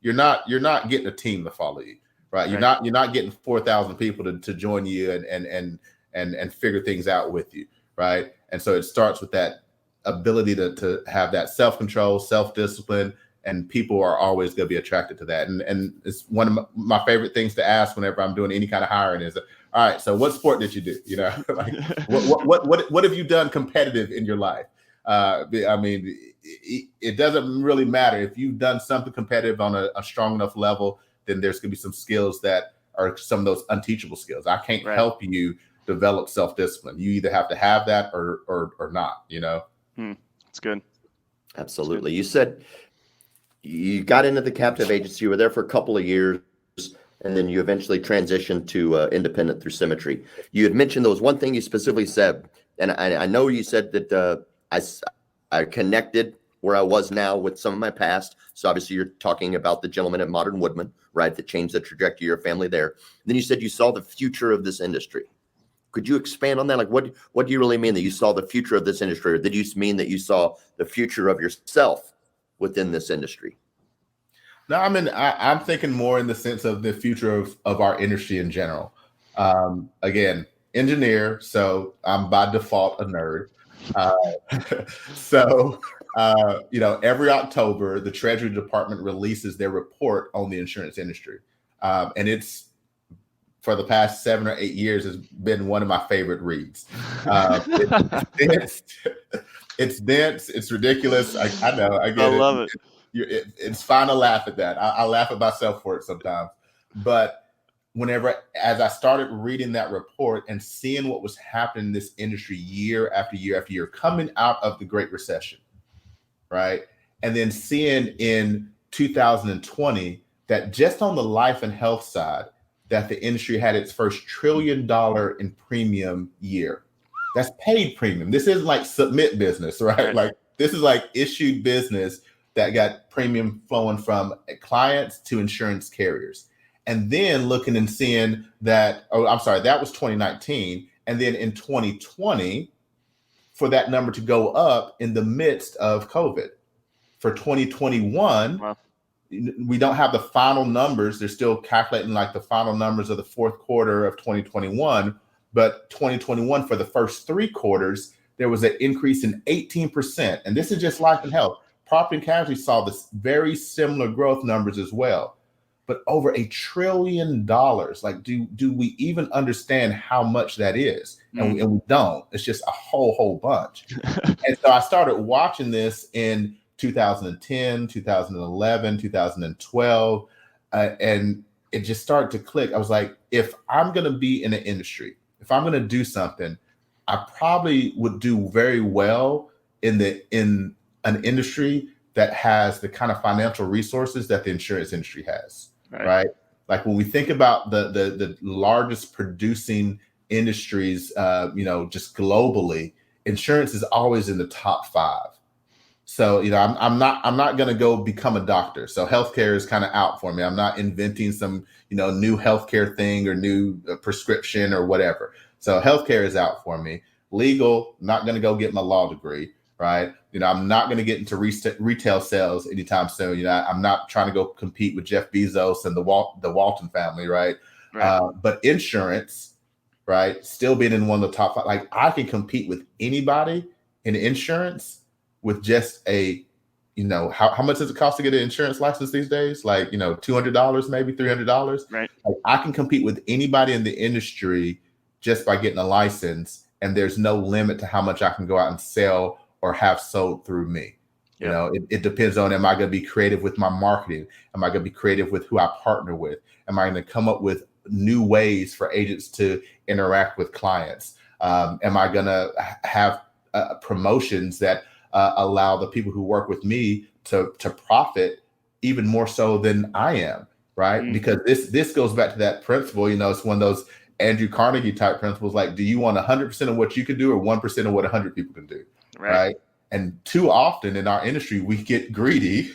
you're not getting a team to follow you, right? You're not getting 4,000 people to join you and figure things out with you, right? And so it starts with that ability to have that self-control, self-discipline, and people are always going to be attracted to that. And it's one of my favorite things to ask whenever I'm doing any kind of hiring is, all right, so what sport did you do? You know, like what have you done competitive in your life? I mean, it doesn't really matter if you've done something competitive on a strong enough level. Then there's going to be some skills that are some of those unteachable skills. I can't help you develop self-discipline. You either have to have that or not, you know? That's good. Absolutely. You said you got into the captive agency. You were there for a couple of years, and then you eventually transitioned to independent through Symmetry. You had mentioned there was one thing you specifically said, and I know you said that I connected where I was now with some of my past. So obviously you're talking about the gentleman at Modern Woodman, right? That changed the trajectory of your family there. And then you said you saw the future of this industry. Could you expand on that? Like, what do you really mean that you saw the future of this industry? Or did you mean that you saw the future of yourself within this industry? No, I mean, I'm thinking more in the sense of the future of our industry in general. Again, engineer, so I'm by default a nerd. You know, every October, the Treasury Department releases their report on the insurance industry. And it's, for the past 7 or 8 years, has been one of my favorite reads. It's dense. It's ridiculous. I know. I get it. I love it. It's fine to laugh at that. I laugh at myself for it sometimes. But as I started reading that report and seeing what was happening in this industry year after year after year, coming out of the Great Recession, right? And then seeing in 2020 that just on the life and health side, that the industry had its first $1 trillion in premium year. That's paid premium. This isn't like submit business, right? Like this is like issued business that got premium flowing from clients to insurance carriers. And then looking and seeing that, that was 2019. And then in 2020, for that number to go up in the midst of COVID. For 2021, we don't have the final numbers. They're still calculating like the final numbers of the fourth quarter of 2021. But 2021, for the first 3 quarters, there was an increase in 18%. And this is just life and health. Property and casualty saw this very similar growth numbers as well. But over $1 trillion, like, do we even understand how much that is? And we don't. It's just a whole bunch. And so I started watching this in 2010, 2011, 2012, and it just started to click. I was like, if I'm going to be in an industry, if I'm going to do something, I probably would do very well in an industry that has the kind of financial resources that the insurance industry has. Right. Like when we think about the largest producing industries, just globally, insurance is always in the top 5. So, I'm not going to go become a doctor. So healthcare is kind of out for me. I'm not inventing some, new healthcare thing or new prescription or whatever. So healthcare is out for me. Legal, not going to go get my law degree. Right. I'm not going to get into retail sales anytime soon. I'm not trying to go compete with Jeff Bezos and the Walton family. Right. But insurance, right. Still being in one of the top 5, like I can compete with anybody in insurance with just how much does it cost to get an insurance license these days? Like, $200, maybe $300. Right. Like I can compete with anybody in the industry just by getting a license. And there's no limit to how much I can go out and sell or have sold through me. It depends on, am I going to be creative with my marketing? Am I going to be creative with who I partner with? Am I going to come up with new ways for agents to interact with clients? Am I going to have promotions that allow the people who work with me to profit even more so than I am, right? Because this goes back to that principle, it's one of those Andrew Carnegie type principles, like, do you want 100% of what you can do or 1% of what 100 people can do? Right. And too often in our industry, we get greedy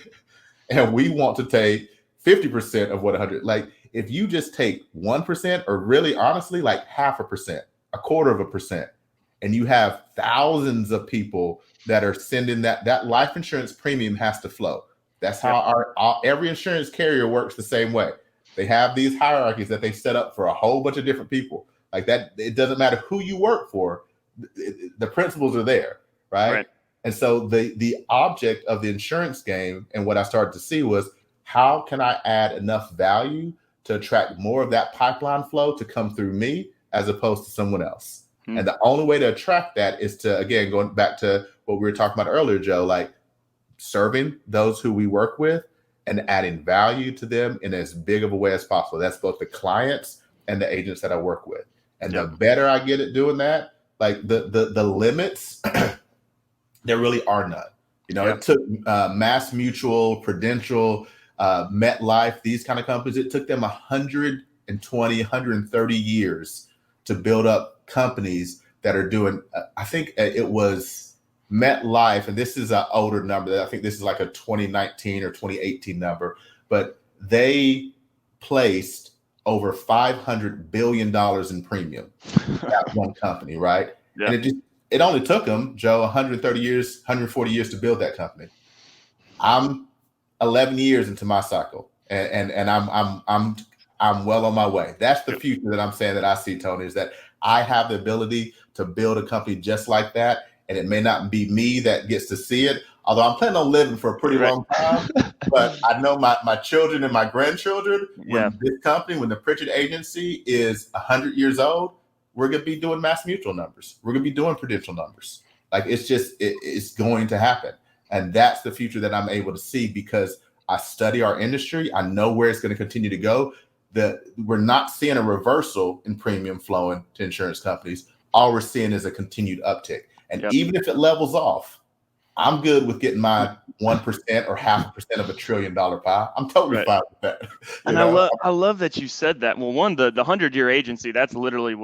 and we want to take 50% of what 100, like if you just take 1% or really honestly, like 0.5%, 0.25%, and you have thousands of people that are sending that life insurance premium has to flow. That's how every insurance carrier works the same way. They have these hierarchies that they set up for a whole bunch of different people like that. It doesn't matter who you work for. The principles are there. Right. And so the object of the insurance game and what I started to see was, how can I add enough value to attract more of that pipeline flow to come through me as opposed to someone else? And the only way to attract that is to, again, going back to what we were talking about earlier, Joe, like serving those who we work with and adding value to them in as big of a way as possible. That's both the clients and the agents that I work with. And the better I get at doing that, like the limits, there really are none. It took Mass Mutual, Prudential, MetLife, these kind of companies, it took them 120, 130 years to build up companies that are doing, I think it was MetLife, and this is an older number. I think this is like a 2019 or 2018 number, but they placed over $500 billion in premium. That one company, right? Yeah. And it only took them, Joe, 130 years, 140 years to build that company. I'm 11 years into my cycle, and I'm well on my way. That's the future that I'm saying that I see, Tony, is that I have the ability to build a company just like that. And it may not be me that gets to see it, although I'm planning on living for a pretty long time. But I know my children and my grandchildren, when this company, when the Pritchett Agency is 100 years old, we're going to be doing Mass Mutual numbers. We're going to be doing Prudential numbers. Like, it's going to happen. And that's the future that I'm able to see because I study our industry. I know where it's going to continue to go. We're not seeing a reversal in premium flowing to insurance companies. All we're seeing is a continued uptick. And even if it levels off, I'm good with getting my 1% or 0.5% of $1 trillion pie. I'm totally fine with that. And I love that you said that. Well, one, the 100-year agency, that's literally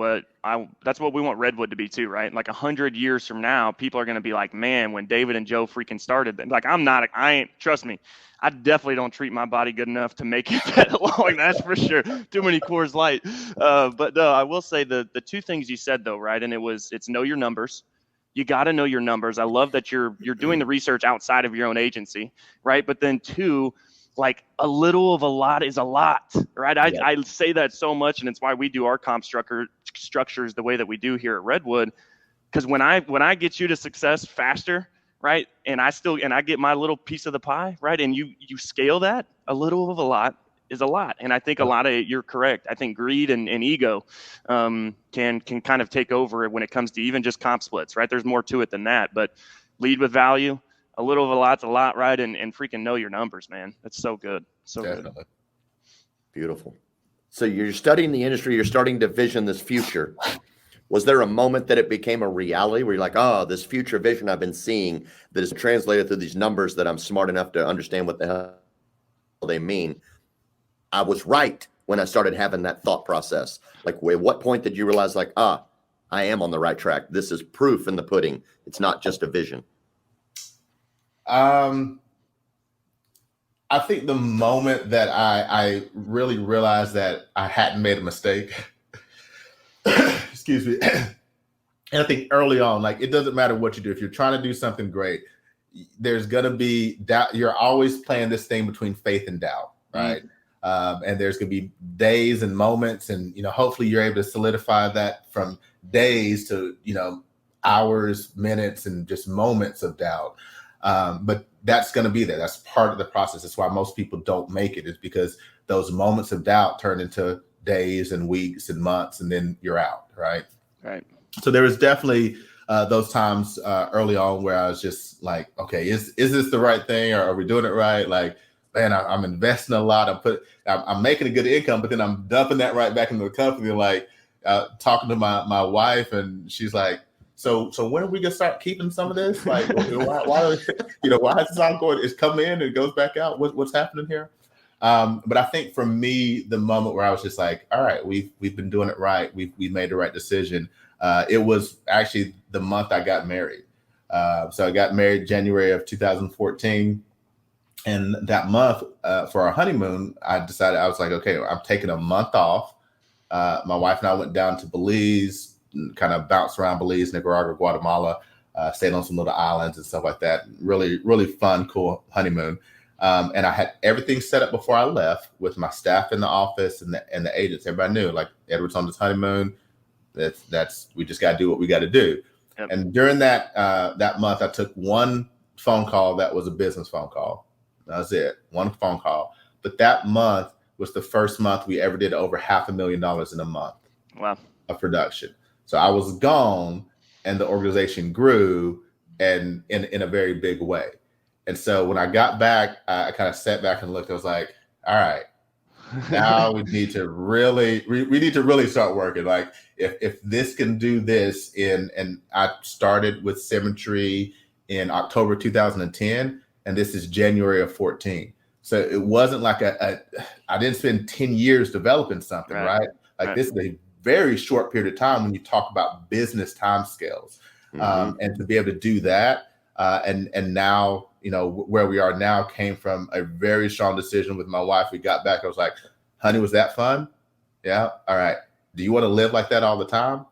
that's what we want Redwood to be too, right? Like 100 years from now, people are going to be like, man, when David and Joe freaking started, like trust me, I definitely don't treat my body good enough to make it that long. That's for sure. Too many Coors Light. But no, I will say the two things you said though, right? And it's know your numbers. You got to know your numbers. I love that you're doing the research outside of your own agency, right? But then two, like a little of a lot is a lot, right? I say that so much, and it's why we do our comp structures the way that we do here at Redwood. Because when I get you to success faster, right, and I get my little piece of the pie, right, and you scale that, a little of a lot is a lot. And I think a lot of it, you're correct. I think greed and ego can kind of take over when it comes to even just comp splits, right? There's more to it than that, but lead with value. A little of a lot's a lot, right? And freaking know your numbers, man. That's so good. So Definitely. Good. Beautiful. So you're studying the industry. You're starting to vision this future. Was there a moment that it became a reality where you're like, oh, this future vision I've been seeing that is translated through these numbers that I'm smart enough to understand what the hell they mean? I was right when I started having that thought process. Like, at what point did you realize, like, I am on the right track? This is proof in the pudding. It's not just a vision. I think the moment that I really realized that I hadn't made a mistake, excuse me, and I think early on, like, it doesn't matter what you do. If you're trying to do something great, there's going to be doubt. You're always playing this thing between faith and doubt, right? Mm-hmm. And there's going to be days and moments, and hopefully you're able to solidify that from days to hours, minutes, and just moments of doubt. But that's going to be there. That's part of the process. That's why most people don't make it, is because those moments of doubt turn into days and weeks and months, and then you're out, right? Right. So there was definitely those times early on where I was just like, okay, is this the right thing, or are we doing it right? Like, man, I'm investing a lot. I'm making a good income, but then I'm dumping that right back into the company. Like, talking to my wife, and she's like, so when are we gonna start keeping some of this? Like, why is this all going? It's coming in and it goes back out. What's happening here? But I think for me, the moment where I was just like, all right, we've been doing it right. We made the right decision. It was actually the month I got married. So I got married January of 2014. And that month for our honeymoon, I decided, I was like, okay, I'm taking a month off. My wife and I went down to Belize, kind of bounced around Belize, Nicaragua, Guatemala, stayed on some little islands and stuff like that. Really, really fun, cool honeymoon. And I had everything set up before I left with my staff in the office and the agents. Everybody knew, like, Edward's on this honeymoon. We just got to do what we got to do. Yep. And during that month, I took one phone call that was a business phone call. That was it, one phone call. But that month was the first month we ever did over $500,000 in a month. Wow. Of production. So I was gone, and the organization grew, and in a very big way. And so when I got back, I kind of sat back and looked. I was like, all right, now we need to really start working. Like if this can do this and I started with Symmetry in October 2010, and this is January of 14. So it wasn't like I didn't spend 10 years developing something, right? Like this is a very short period of time when you talk about business timescales. And to be able to do that, and now, where we are now came from a very strong decision with my wife. We got back. I was like, honey, was that fun? Yeah. All right. Do you want to live like that all the time?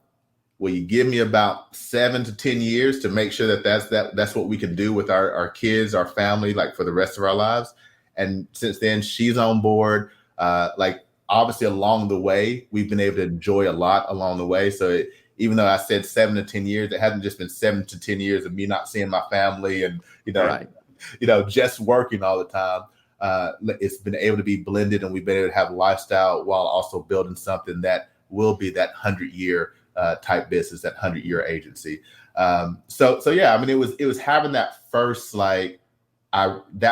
Will you give me about 7 to 10 years to make sure that's what we can do with our kids, our family, like for the rest of our lives? And since then, she's on board. Obviously, along the way, we've been able to enjoy a lot along the way. So even though I said 7 to 10 years, it hasn't just been 7 to 10 years of me not seeing my family and, just working all the time. It's been able to be blended, and we've been able to have a lifestyle while also building something that will be that 100-year type business, that 100-year agency. So yeah, I mean, it was having that first, that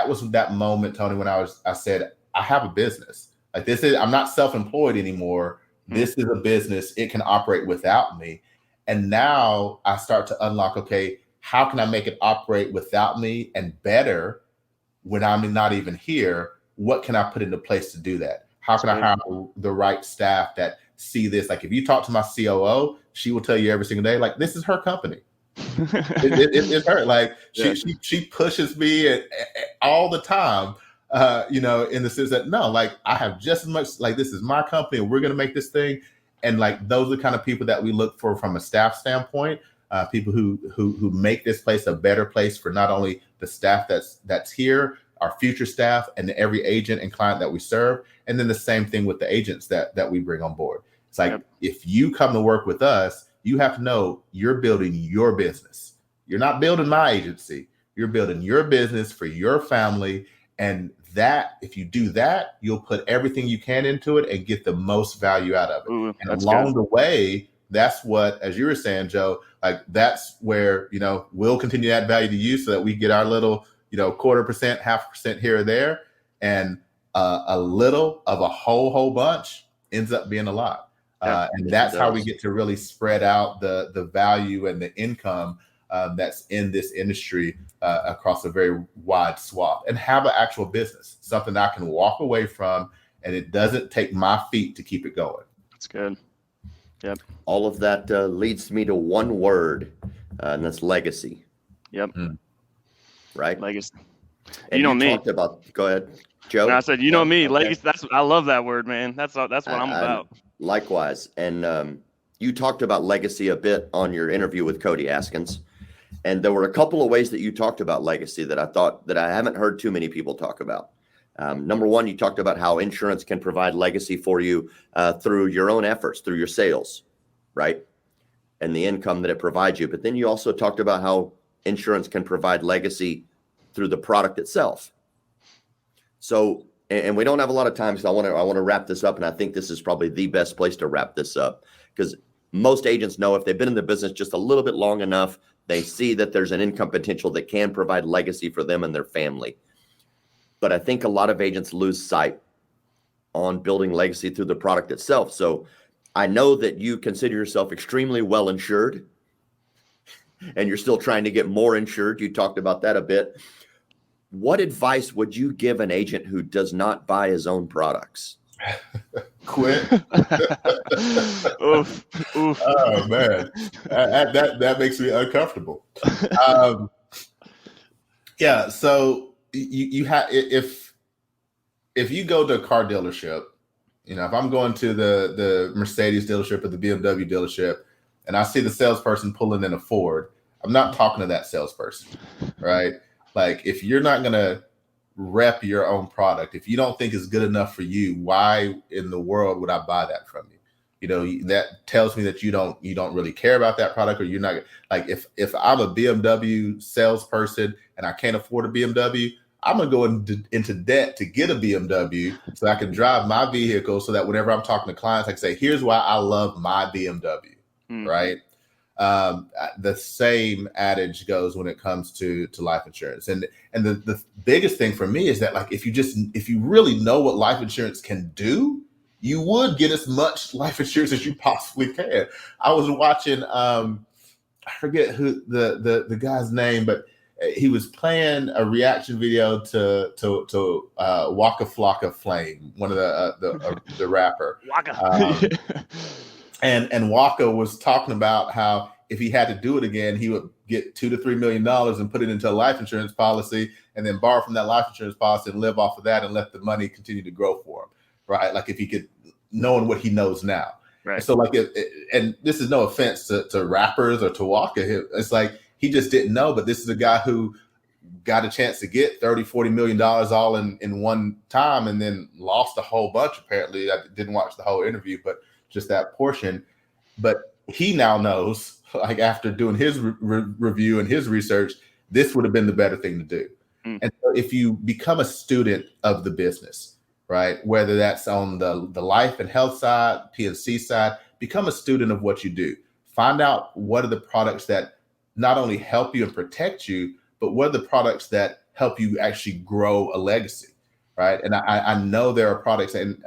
was that moment, Tony, when I said, I have a business. Like I'm not self-employed anymore. This is a business. It can operate without me. And now I start to unlock, okay, how can I make it operate without me and better when I'm not even here? What can I put into place to do that? How can I hire the right staff that see this? Like if you talk to my COO, she will tell you every single day, like, this is her company. It's her. Like she pushes me all the time. In the sense that, no, like I have just as much, like this is my company and we're going to make this thing. And like, those are the kind of people that we look for from a staff standpoint, people who make this place a better place for not only the staff that's here, our future staff, and every agent and client that we serve. And then the same thing with the agents that we bring on board. It's like, if you come to work with us, you have to know you're building your business. You're not building my agency. You're building your business for your family. And that, if you do that, you'll put everything you can into it and get the most value out of it. Ooh, and along the way, that's what, as you were saying, Joe, like that's where, we'll continue to add value to you so that we get our little, 0.25%, 0.5% here or there. And a little of a whole bunch ends up being a lot. And that's how we get to really spread out the value and the income that's in this industry across a very wide swath, and have an actual business, something I can walk away from, and it doesn't take my feet to keep it going. That's good. Yep. All of that leads me to one word, and that's legacy. Yep. Right? Legacy. And you know me. Go ahead, Joe. And I said, me, legacy. I love that word, man. That's what I'm about. Likewise. And you talked about legacy a bit on your interview with Cody Askins. And there were a couple of ways that you talked about legacy that I thought that I haven't heard too many people talk about. Number one, you talked about how insurance can provide legacy for you through your own efforts, through your sales, right? And the income that it provides you. But then you also talked about how insurance can provide legacy through the product itself. So, and we don't have a lot of time, so I want to wrap this up. And I think this is probably the best place to wrap this up, because most agents know if they've been in the business just a little bit long enough, they see that there's an income potential that can provide legacy for them and their family. But I think a lot of agents lose sight on building legacy through the product itself. So I know that you consider yourself extremely well insured, and you're still trying to get more insured. You talked about that a bit. What advice would you give an agent who does not buy his own products? Quit. Oof. Oh man, that makes me uncomfortable. Yeah. So you have, if you go to a car dealership, if I'm going to the Mercedes dealership or the BMW dealership, and I see the salesperson pulling in a Ford, I'm not talking to that salesperson, right? Like, if you're not gonna rep your own product, if you don't think it's good enough for you, why in the world would I buy that from you? that tells me that you don't really care about that product, or you're not like, if I'm a BMW salesperson and I can't afford a BMW, I'm gonna go into debt to get a BMW so I can drive my vehicle, so that whenever I'm talking to clients, I can say, here's why I love my BMW, right? The same adage goes when it comes to life insurance. And the biggest thing for me is that, like, if you really know what life insurance can do, you would get as much life insurance as you possibly can. I was watching, I forget who the guy's name, but he was playing a reaction video to Waka Flocka Flame, one of the rapper. Waka. And Waka was talking about how if he had to do it again, he would get $2 to $3 million and put it into a life insurance policy, and then borrow from that life insurance policy and live off of that and let the money continue to grow for him, right? Like, if he could, knowing what he knows now. Right. And so, like, and this is no offense to rappers or to Waka. It's like, he just didn't know, but this is a guy who got a chance to get $30-40 million all in one time, and then lost a whole bunch. Apparently, I didn't watch the whole interview, but just that portion. But he now knows, like, after doing his review and his research, this would have been the better thing to do. And so if you become a student of the business, right, whether that's on the life and health side, P&C side, become a student of what you do. Find out what are the products that not only help you and protect you, but what are the products that help you actually grow a legacy, right? And I know there are products, and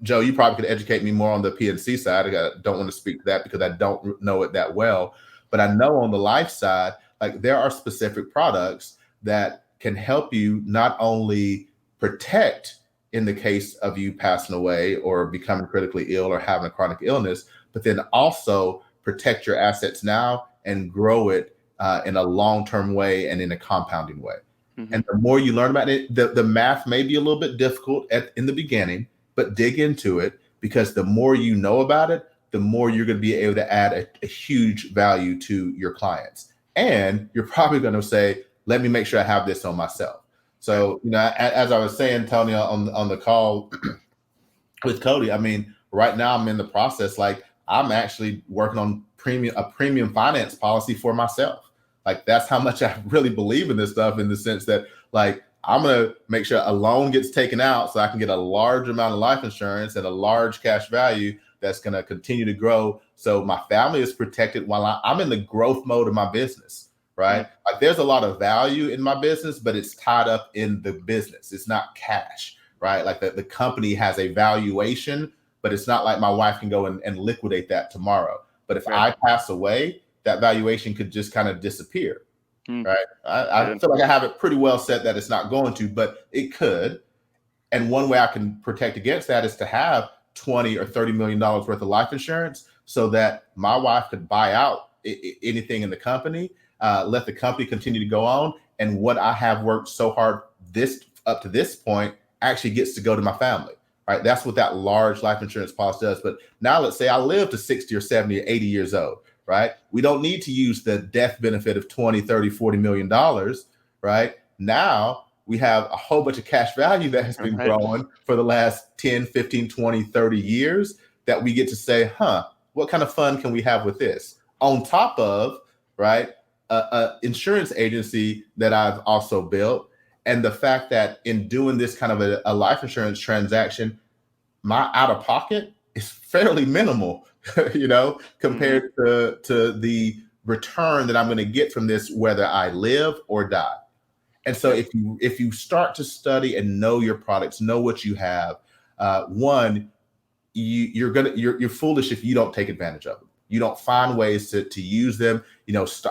Joe, you probably could educate me more on the P&C side. I don't want to speak to that because I don't know it that well. But I know on the life side, like, there are specific products that can help you not only protect in the case of you passing away or becoming critically ill or having a chronic illness, but then also protect your assets now and grow it in a long-term way and in a compounding way. And the more you learn about it, the math may be a little bit difficult in the beginning, but dig into it, because the more you know about it, the more you're going to be able to add a huge value to your clients. And you're probably going to say, let me make sure I have this on myself. So, as I was saying, Tony, on the call with Cody, I mean, right now I'm in the process, like, I'm actually working on a premium finance policy for myself. Like, that's how much I really believe in this stuff, in the sense that, like, I'm going to make sure a loan gets taken out so I can get a large amount of life insurance and a large cash value that's going to continue to grow. So my family is protected while I'm in the growth mode of my business, right? Like, there's a lot of value in my business, but it's tied up in the business. It's not cash, right? Like, the company has a valuation, but it's not like my wife can go and liquidate that tomorrow. But if I pass away, that valuation could just kind of disappear. Right. I feel like I have it pretty well set that it's not going to, but it could. And one way I can protect against that is to have $20 or $30 million worth of life insurance, so that my wife could buy out anything in the company, let the company continue to go on. And what I have worked so hard up to this point actually gets to go to my family. Right. That's what that large life insurance policy does. But now let's say I live to 60 or 70 or 80 years old. Right. We don't need to use the death benefit of 20, 30, $40 million. Right. Now we have a whole bunch of cash value that has been growing for the last 10, 15, 20, 30 years that we get to say, what kind of fun can we have with this? On top of, right, a insurance agency that I've also built. And the fact that in doing this kind of a life insurance transaction, my out of pocket is fairly minimal. Compared to the return that I'm going to get from this, whether I live or die. And so if you start to study and know your products, know what you have, you're foolish if you don't take advantage of them. You don't find ways to use them.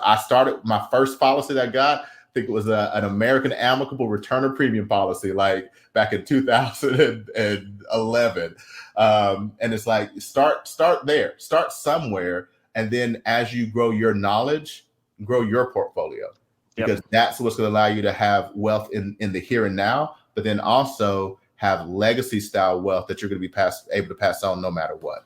I started my first policy that I got, I think it was an American Amicable Returner Premium policy, like back in 2011. And it's like, start there, start somewhere. And then as you grow your knowledge, grow your portfolio, because that's what's going to allow you to have wealth in the here and now, but then also have legacy style wealth that you're going to be able to pass on no matter what.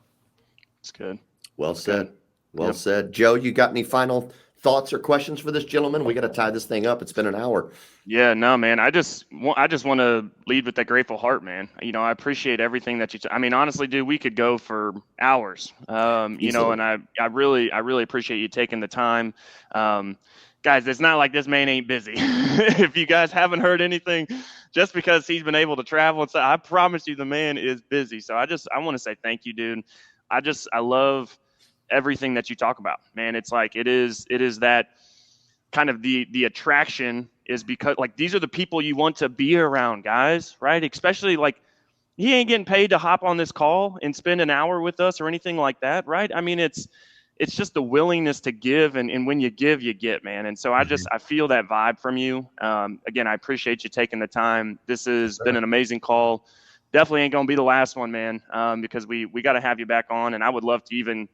That's good. Well said. Well said. Joe, you got any final thoughts or questions for this gentleman? We got to tie this thing up. It's been an hour. Yeah, no, man. I just want to lead with that grateful heart, man. I appreciate everything that I mean, honestly, dude, we could go for hours. And I really appreciate you taking the time. Guys, it's not like this man ain't busy. If you guys haven't heard anything, just because he's been able to travel and stuff, I promise you the man is busy. So I want to say thank you, dude. I love everything that you talk about, man. It's like, it is that kind of the attraction is because like, these are the people you want to be around, guys, right? Especially like, he ain't getting paid to hop on this call and spend an hour with us or anything like that, right? I mean, it's just the willingness to give, and when you give, you get, man. And so I feel that vibe from you. Again, I appreciate you taking the time. This has been an amazing call. Definitely ain't gonna be the last one, man, because we got to have you back on, and I would love to even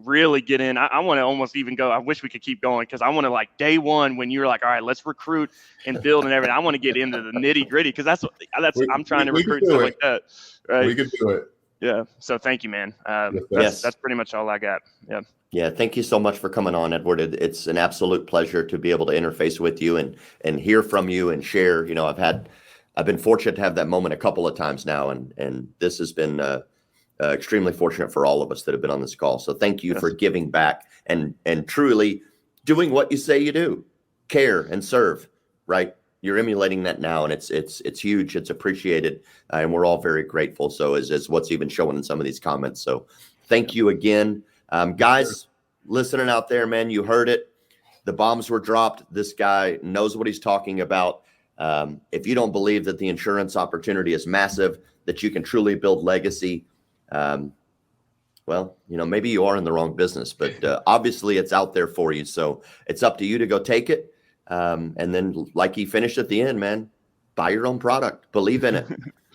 really get in. I want to almost even go. I wish we could keep going, because I want to, like, day one when you're like, all right, let's recruit and build and everything. I want to get into the nitty gritty, because that's I'm trying to recruit stuff like that. Right? We can do it. Yeah. So thank you, man. Yes. That's pretty much all I got. Yeah. Yeah, thank you so much for coming on, Edward. It's an absolute pleasure to be able to interface with you and hear from you and share. I've been fortunate to have that moment a couple of times now, and this has been extremely fortunate for all of us that have been on this call. So thank you for giving back and truly doing what you say you do, care and serve. Right, you're emulating that now, and it's huge. It's appreciated, and we're all very grateful. So is what's even showing in some of these comments. So thank you again. Guys listening out there, man, you heard it. The bombs were dropped. This guy knows what he's talking about. If you don't believe that the insurance opportunity is massive, that you can truly build legacy, well, maybe you are in the wrong business, but obviously it's out there for you. So it's up to you to go take it. And then, like he finished at the end, man, buy your own product, believe in it.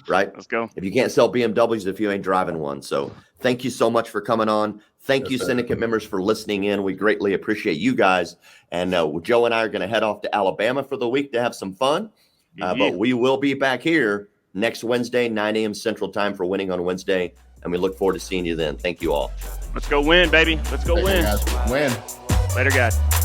Right? Let's go. If you can't sell BMWs if you ain't driving one. So thank you so much for coming on. Thank you, syndicate members, for listening in. We greatly appreciate you guys. And Joe and I are going to head off to Alabama for the week to have some fun. But we will be back here next Wednesday, 9 a.m. Central Time, for Winning on Wednesday. And we look forward to seeing you then. Thank you all. Let's go win, baby. Let's go win. Win. Later, guys.